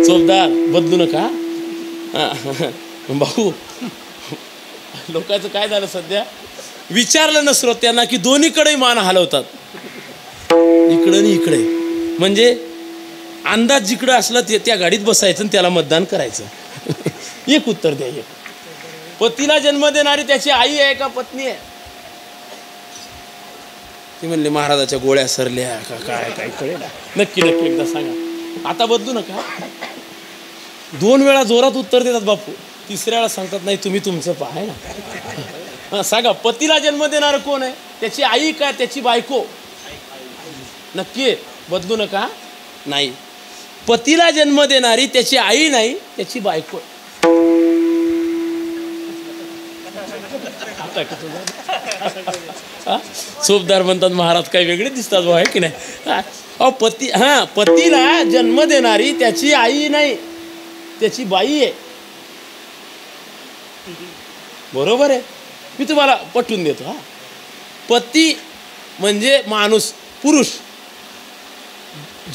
चोपदार बदलू नका भाऊ. लोकांचं काय झालं सध्या, विचारलं ना श्रोत्यांना की दोन्हीकडे मान हलवतात, इकडं आणि इकडे. म्हणजे अंदाज जिकडं असला त्या गाडीत बसायचं आणि त्याला मतदान करायचं. एक उत्तर द्या. एक. पतीला जन्म देणारी त्याची आई आहे का पत्नी आहे? ती म्हणले महाराजाच्या गोळ्या सरल्या का काय काय कळेल. नक्की एकदा सांगा. आता बदलू नका. दोन वेळा जोरात उत्तर देतात बापू, तिसऱ्या वेळा सांगतात नाही तुम्ही तुमचं पहा आहे ना. सांगा, पतीला जन्म देणार कोण आहे? त्याची आई का त्याची बायको? नक्की बदलू नका. नाही, पतीला जन्म देणारी त्याची आई नाही, त्याची बायको. सोपदार म्हणतात महाराज काय वेगळे दिसतात भाऊ, आहे की नाही. पती, हा पतीला जन्म देणारी त्याची आई नाही, त्याची बाई आहे. बरोबर आहे. मी तुम्हाला पटवून देतो. हा पती म्हणजे माणूस, पुरुष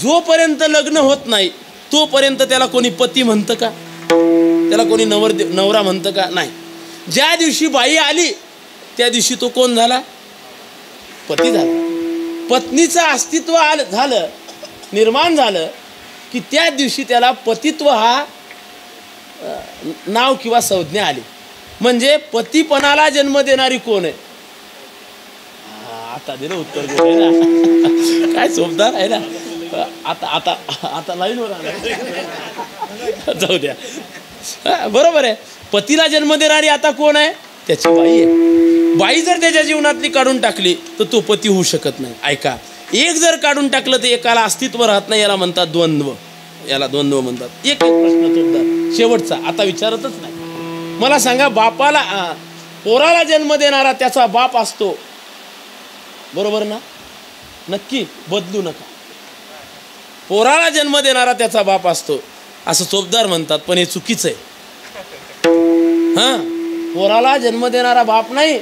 जोपर्यंत लग्न होत नाही तोपर्यंत त्याला कोणी पती म्हणतं का? त्याला कोणी नवरा म्हणतं का? नाही. ज्या दिवशी बाई आली त्या दिवशी तो कोण झाला? पती झाला. पत्नीचं अस्तित्व झालं, निर्माण झालं की त्या दिवशी त्याला पतित्व हा नाव किंवा संज्ञा आली. म्हणजे पतीपणाला जन्म देणारी कोण आहे? आता दिलं उत्तर ना. काय सोपदार आहे ना. आता आता आता लाईनवर आला. जाऊ द्या. बरोबर आहे. पतीला जन्म देणारी आता कोण आहे? त्याची बाई आहे. बाई जर त्याच्या जीवनातली काढून टाकली तर तो पती होऊ शकत नाही. ऐका, एक जर काढून टाकलं तर एकाला अस्तित्व राहत नाही. याला म्हणतात द्वंद्व. याला द्वंद्व म्हणतात. एक प्रश्न सोपदार शेवटचा, आता विचारतच नाही. मला सांगा, बापाला पोराला जन्म देणारा त्याचा बाप असतो, बरोबर ना? नक्की बदलू नका. पोराला जन्म देणारा त्याचा बाप असतो असं चोपदार म्हणतात, पण हे चुकीचं आहे. हा, पोराला जन्म देणारा बाप नाही,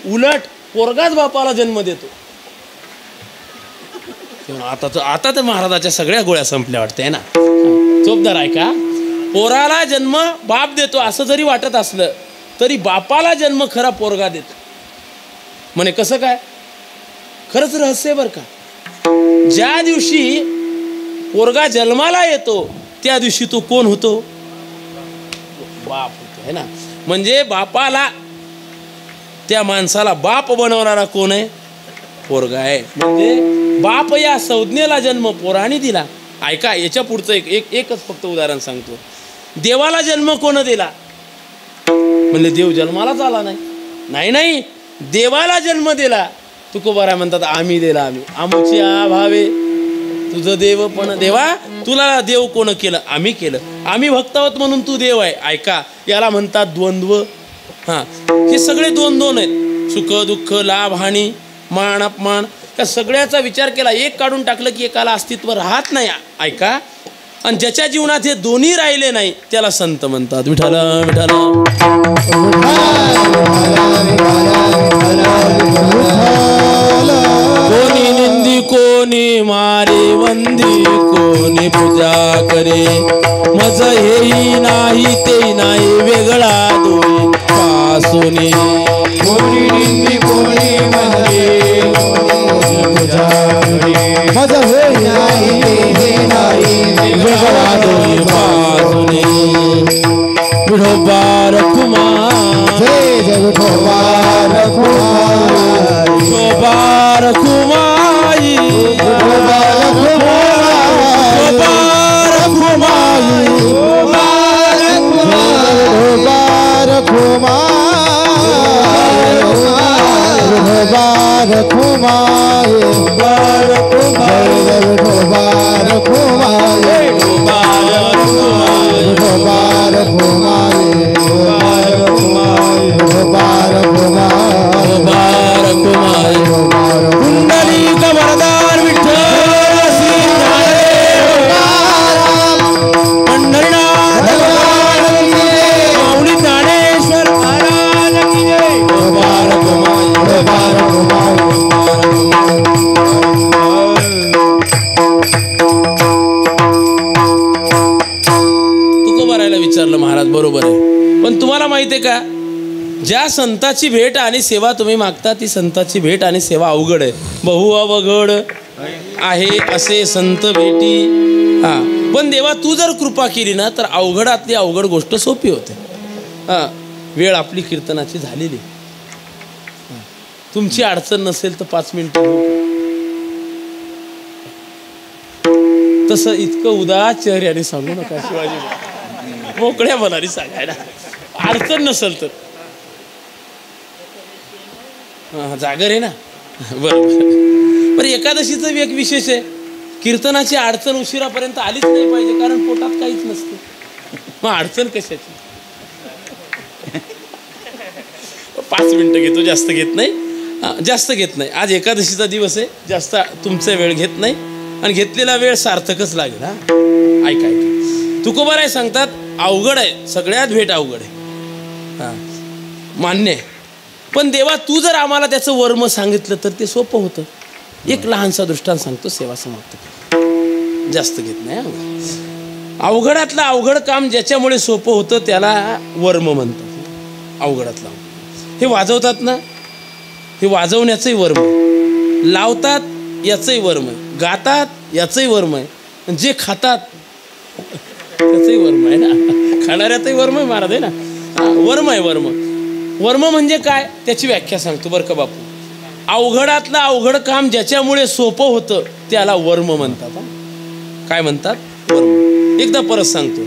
उलट पोरगाच बापाला जन्म देतो. आता तर महाराजाच्या सगळ्या गोळ्या संपल्या वाटते ना. चोपदार ऐका, पोराला जन्म बाप देतो असं जरी वाटत असलं तरी बापाला जन्म खरा पोरगा देतो. म्हणे कसं काय? खरंच रहस्य बरं का. ज्या दिवशी पोरगा जन्माला येतो त्या दिवशी तो कोण होतो? बाप होतो, है ना. म्हणजे बापाला, त्या माणसाला बाप बनवणारा कोण आहे? पोरगा आहे. म्हणजे बाप या संज्ञेला जन्म पोराने दिला. ऐका, याच्या पुढचं एकच फक्त उदाहरण सांगतो. देवाला जन्म कोण दिला? म्हणजे देव जन्मालाच आला नाही. नाही, देवाला जन्म दिला. तुकोबाराय म्हणतात आम्ही दिला. आम्ही आमची भावे तुझं देव, पण देवा तुला देव कोण केलं? आम्ही केलं. आम्ही भक्त आहोत म्हणून तू देव आहे. ऐका, याला म्हणतात द्वंद्व. हां, हे सगळे दोन आहेत. सुख दुःख, लाभ हानी, मान अपमान, त्या सगळ्याचा विचार केला, एक काढून टाकलं की एकाला अस्तित्व राहत नाही. ऐका, आणि ज्याच्या जीवनात हे दोन्ही राहिले नाही त्याला संत म्हणतात. विठ्ठल विठ्ठल. कोणी निंदी कोणी मारे वंदी, कोणी पूजा करे मज हेही नाही ते नाही वेगळा दोन्ही पासून. कोणी निंदी कोणी मारे पूजा करे मज हेही नाही ते नाही वेगळा दोन्ही पासून. विठोबा रखुमा जय जय विठोबा रखुमा, विठोबा रखुमाई, विठोबा रखुमाई, विठोबा रखुमाई, विठोबा रखुमाई, विठोबा रखुमाई, विठोबा रखुमाई, विठोबा रखुमाई. पुंडलिक वरदान विठ्ठल श्री पंढरीनाथ माऊली ज्ञानेश्वर महाराज की जय. तुकोबारायला विचारलं महाराज, बरोबर आहे, पण तुम्हाला माहिती आहे का, ज्या संताची भेट आणि सेवा तुम्ही मागता ती संताची भेट आणि सेवा अवघड आहे. बहु अवघड आहे असे संत भेटी. हा, पण देवा तू जर कृपा केली ना तर अवघडातली अवघड गोष्ट सोपी होते. हा, वेळ आपली कीर्तनाची झालेली. तुमची अडचण नसेल तर 5 मिनिटं तसं इतकं उदास चेहऱ्याने सांगू नका. शिवाजी मोकळ्या मनाने सांगायला, अडचण नसेल तर. जागर आहे ना, बरोबर. पण एकादशीचं एक विशेष आहे, कीर्तनाची अडचण उशिरापर्यंत आलीच नाही पाहिजे, कारण पोटात काहीच नसते. मग अडचण कशाची? 5 मिनिटं घेतो, जास्त घेत नाही. जास्त घेत नाही. आज एकादशीचा दिवस आहे, जास्त तुमचा वेळ घेत नाही, आणि घेतलेला वेळ सार्थकच लागेल. हा, ऐका ऐका, तुकोबाराय सांगतात अवघड आहे, सगळ्यात भेट अवघड आहे. हा, मान्य आहे. पण देवा तू जर आम्हाला त्याचं वर्म सांगितलं तर ते सोपं होतं. एक लहानसा दृष्टांत सांगतो, सेवा समाप्त करतो, जास्त घेत नाही. अवघडातलं अवघड काम ज्याच्यामुळे सोपं होतं त्याला वर्म म्हणतात. अवघडातलं हे वाजवतात ना, हे वाजवण्याचंही वर्म आहे, लावतात याचंही वर्म आहे, गातात याचंही वर्म आहे, जे खातात त्याचंही वर्म आहे ना, खाणाऱ्याचंही वर्म आहे महाराज आहे ना. वर्म आहे वर्म. वर्म म्हणजे काय त्याची व्याख्या सांगतो बरं का बापू. अवघडातलं अवघड काम ज्याच्यामुळे सोपं होतं त्याला वर्म म्हणतात. काय म्हणतात? वर्म. एकदा परत सांगतो,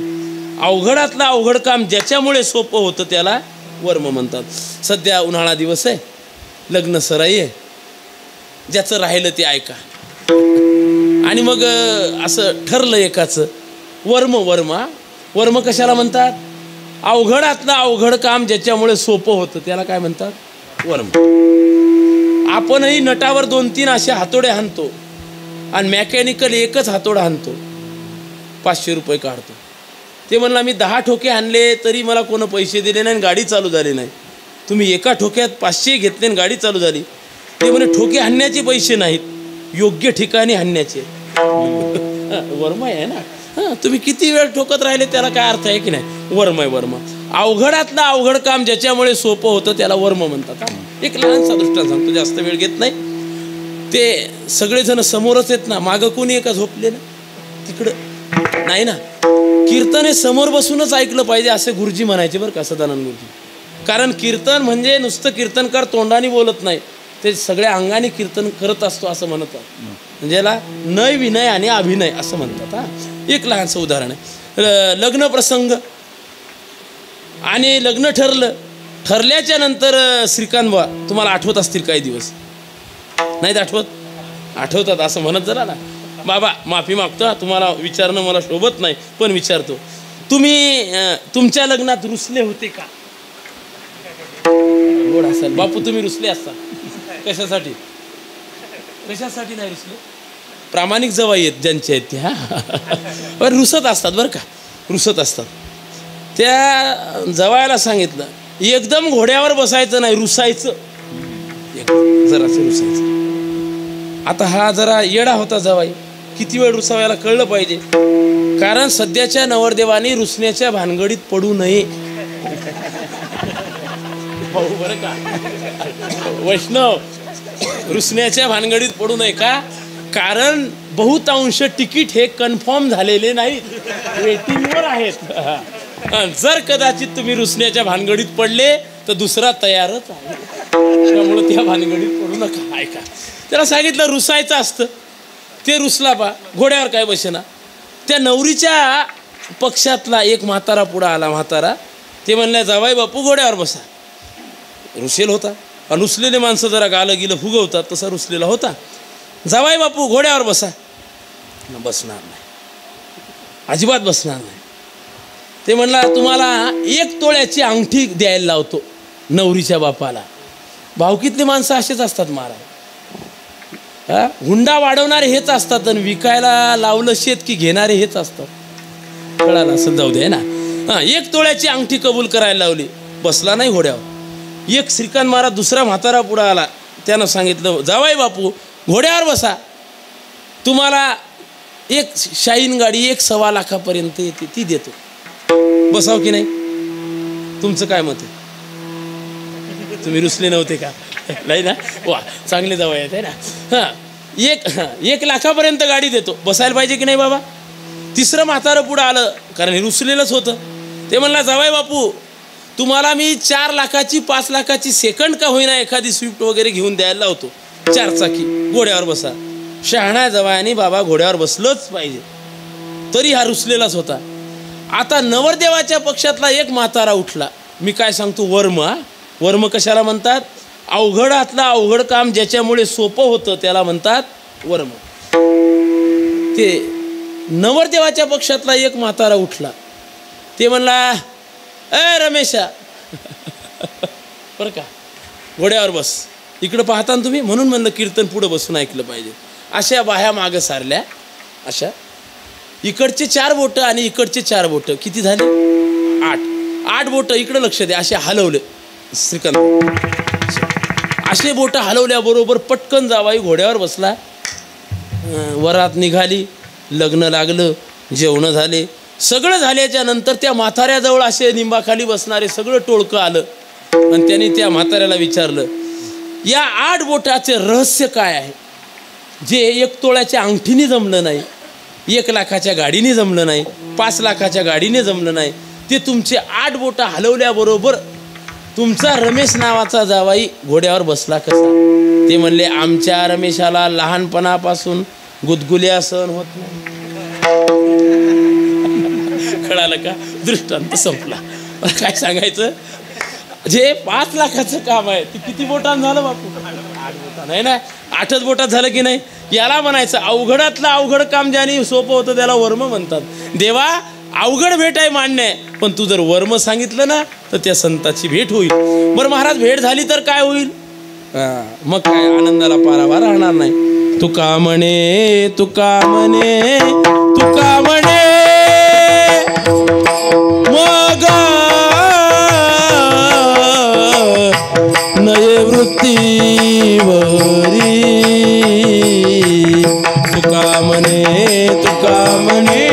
अवघडातलं अवघड काम ज्याच्यामुळे सोपं होतं त्याला वर्म म्हणतात. सध्या उन्हाळा दिवस आहे, लग्न सराई आहे, ज्याचं राहिलं ते ऐका. आणि मग असं ठरलं एकाचं वर्म. वर्म कशाला म्हणतात? अवघडातलं अवघड काम ज्याच्यामुळे सोपं होतं त्याला काय म्हणतात? वर्म. आपणही नटावर 2-3 असे हातोडे हाणतो आणि मेकॅनिकल एकच हातोडा हाणतो, 500 रुपये काढतो. ते म्हणला मी 10 ठोके आणले तरी मला कोण पैसे दिले नाही आणि गाडी चालू झाली नाही. तुम्ही एका ठोक्यात 500 घेतले आणि गाडी चालू झाली. ते म्हणे ठोके हाणण्याचे पैसे नाहीत, योग्य ठिकाणी हाणण्याचे. वर्म आहे ना. तुम्ही किती वेळ ठोकत राहिले त्याला काय अर्थ आहे की नाही? वर्म आहे वर्म. अवघडातलं अवघड काम ज्याच्यामुळे सोपं होतं त्याला वर्म म्हणतात. एक लहानसा दृष्टांत सांगतो, जास्त वेळ घेत नाही. ते सगळेजण समोरच आहेत ना, मागं कोणी एका झोपले ना तिकडं नाही ना. कीर्तन हे समोर बसूनच ऐकलं पाहिजे असे गुरुजी म्हणायचे बरं का, सदानंद गुरुजी. कारण कीर्तन म्हणजे नुसतं कीर्तनकार तोंडाने बोलत नाही, ते सगळ्या अंगाने कीर्तन करत असतो असं म्हणतात. म्हणजे याला नय विनय आणि अभिनय असं म्हणतात. एक लहानसं उदाहरण आहे. लग्न प्रसंग आणि लग्न ठरल्याच्या नंतर श्रीकांत बुवा तुम्हाला आठवत असतील काही दिवस, नाहीत आठवत? आठवतात असं म्हणत जरा ना. बाबा माफी मागतो, तुम्हाला विचारणं मला शोभत नाही पण विचारतो, तुम्ही तुमच्या लग्नात रुसले होते का? गोड असाल बापू, तुम्ही रुसले असता कशासाठी? कशासाठी नाही रुसले? प्रामाणिक जवाई आहेत ज्यांचे आहेत ते पण रुसत असतात बरं का, रुसत असतात. त्या जवायाला सांगितलं एकदम घोड्यावर बसायचं नाही, रुसायचं, जरासं रुसायचं. आता हा जरा येडा होता जवाई, किती वेळ रुसावायला कळलं पाहिजे. कारण सध्याच्या नवरदेवानी रुसण्याच्या भानगडीत पडू नये. भाऊ बरं का, वैष्णव रुसण्याच्या भानगडीत पडू नये. का? कारण बहुतांश तिकीट हे कन्फर्म झालेले नाहीत, वेटिंगवर आहेत. जर कदाचित तुम्ही रुसण्याच्या भानगडीत पडले तर दुसरा तयारच आहे, त्यामुळे त्या भानगडीत पडू नका. ऐका, त्याला सांगितलं रुसायचं असतं, ते रुसला बा, घोड्यावर काय बसेना. त्या नवरीच्या पक्षातला एक म्हातारा पुढं आला. म्हातारा ते म्हणल्या जावाई बापू घोड्यावर बसा. रुसेल होता, आणि रुसलेले माणसं जरा गालं गिलं फुगवतात, तसा रुसलेला होता. जावाई बापू घोड्यावर बसा. बसणार नाही, अजिबात बसणार नाही. ते म्हणला तुम्हाला 1 तोळ्याची अंगठी द्यायला लावतो नवरीच्या बापाला. भावकीतले माणसं असेच असतात महाराज. हुंडा वाढवणारे हेच असतात आणि विकायला लावलं शेत की घेणारे हेच असतात. कळालं असं, जाऊ दे ना. 1 तोळ्याची अंगठी कबूल करायला लावली, बसला नाही घोड्यावर. एक श्रीकांत महाराज दुसरा म्हातारा पुढं आला, त्यानं सांगितलं जावाई बापू घोड्यावर बसा, तुम्हाला एक शाईन गाडी 1.25 लाखापर्यंत येते, ती देतो, बसाव की नाही? तुमचं काय मत आहे? तुम्ही रुसले नव्हते का? नाही ना? वा, चांगले जावई आहेत ना. 1 लाखापर्यंत गाडी देतो, बसायला पाहिजे की नाही बाबा? तिसरं म्हातारं पुढं आलं, कारण हे रुसलेलंच होतं. ते म्हणला जावाई बापू तुम्हाला मी 4 लाखाची 5 लाखाची सेकंड का होईना एखादी स्विफ्ट वगैरे घेऊन द्यायला लावतो, 4 चाकी, घोड्यावर बसा. शहाणा जवायानी बाबा घोड्यावर बसलंच पाहिजे, तरी हा रुसलेलाच होता. आता नवरदेवाच्या पक्षातला एक म्हातारा उठला. मी काय सांगतो, वर्म. वर्म कशाला म्हणतात? अवघडातलं अवघड काम ज्याच्यामुळे सोपं होतं त्याला म्हणतात वर्म. ते नवरदेवाच्या पक्षातला एक म्हातारा उठला. ते म्हणला ए रमेशा बरं का, घोड्यावर बस. इकडं पाहता ना तुम्ही, म्हणून म्हणलं कीर्तन पुढं बसून ऐकलं पाहिजे. अशा बाह्या मागं सारल्या, अशा इकडचे 4 बोटं आणि इकडचे 4 बोटं किती झाले? 8 बोटं इकडं लक्ष द्या, असे हलवले श्रीकांत. असे बोटं हलवल्याबरोबर पटकन जावाई घोड्यावर बसला वरात निघाली, लग्न लागलं, जेवणं झाले, सगळं झाल्याच्या नंतर त्या म्हाताऱ्याजवळ असे निंबाखाली बसणारे सगळं टोळकं आलं आणि त्यांनी त्या म्हाताऱ्याला विचारलं, या 8 बोटाचे रहस्य काय आहे? जे 1 तोळ्याच्या अंगठीने जमलं नाही, 1 लाखाच्या गाडीने जमलं नाही, 5 लाखाच्या गाडीने जमलं नाही, ते तुमचे 8 बोटं हलवल्याबरोबर तुमचा रमेश नावाचा जावाई घोड्यावर बसला कसा? ते म्हणले, आमच्या रमेशाला लहानपणापासून गुदगुल्या सहन होत नाही. कळालं का? दृष्टांत संपला. काय सांगायचं, जे 5 लाखाचं काम आहे ते किती बोटांत झालं बापू? 8 बोटां नाही ना, 8च बोटात झालं की नाही? याला म्हणायचं अवघडातलं अवघड काम ज्याने सोपं होतं त्याला वर्म म्हणतात. देवा अवघड भेट आहे मान्य आहे, पण तू जर वर्म सांगितलं ना तर त्या संताची भेट होईल. बरं महाराज, भेट झाली तर काय होईल? मग काय आनंदाला पारावा राहणार नाही. तुका म्हणे, तुका म्हणे, तुका म्हणे मग नये वृत्तीवरी. तुका म्हणे, तुका म्हणे,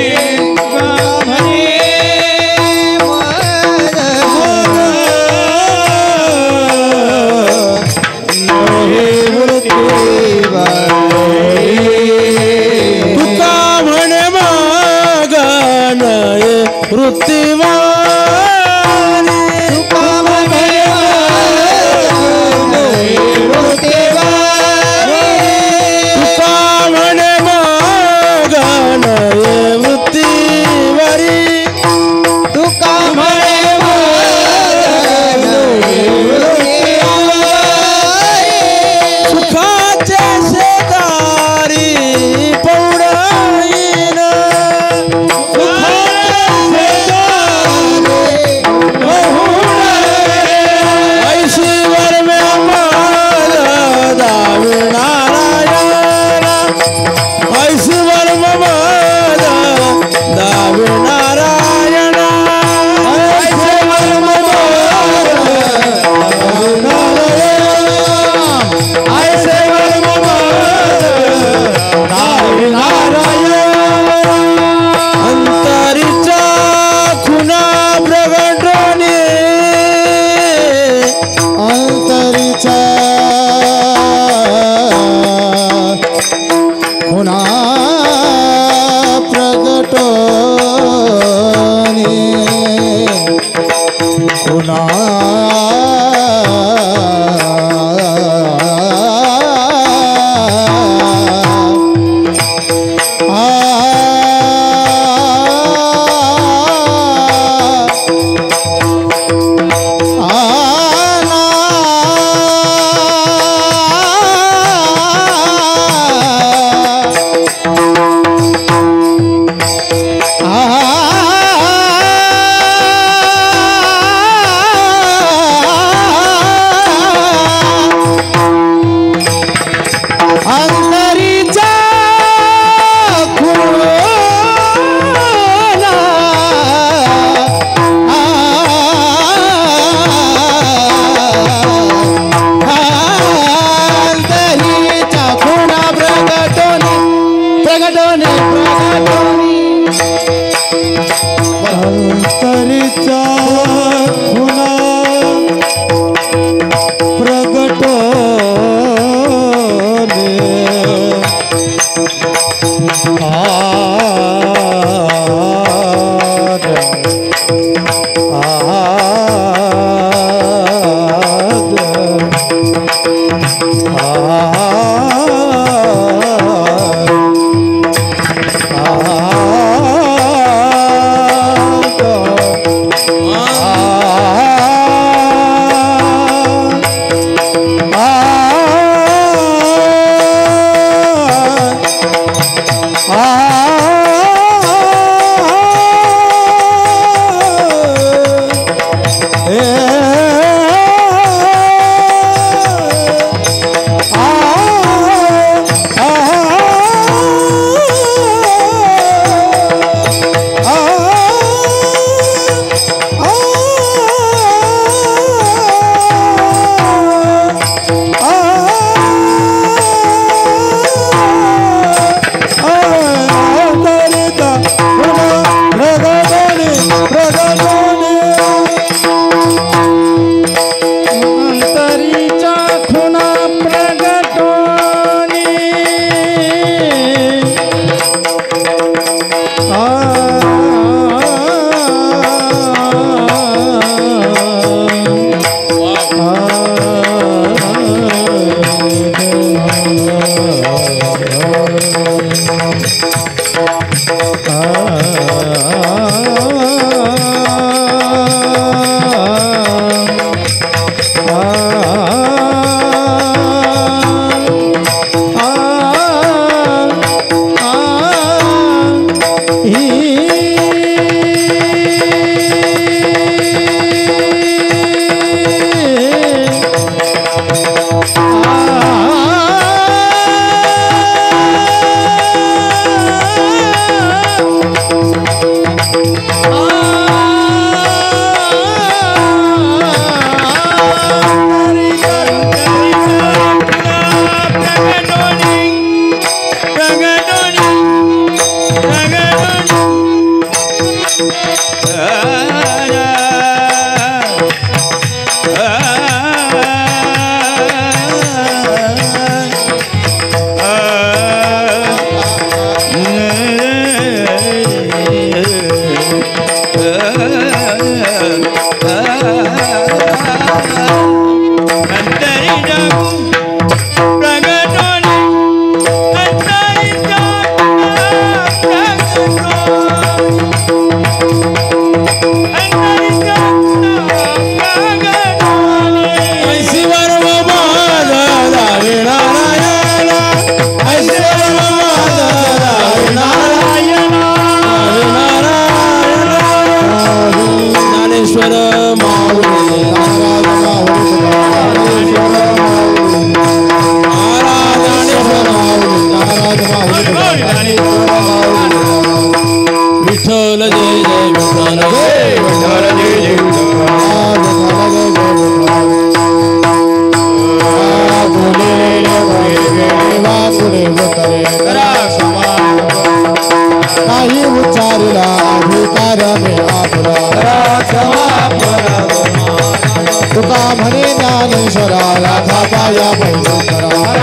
तुका म्हणे ज्ञानेश्वरा राधा पाया पैसे करा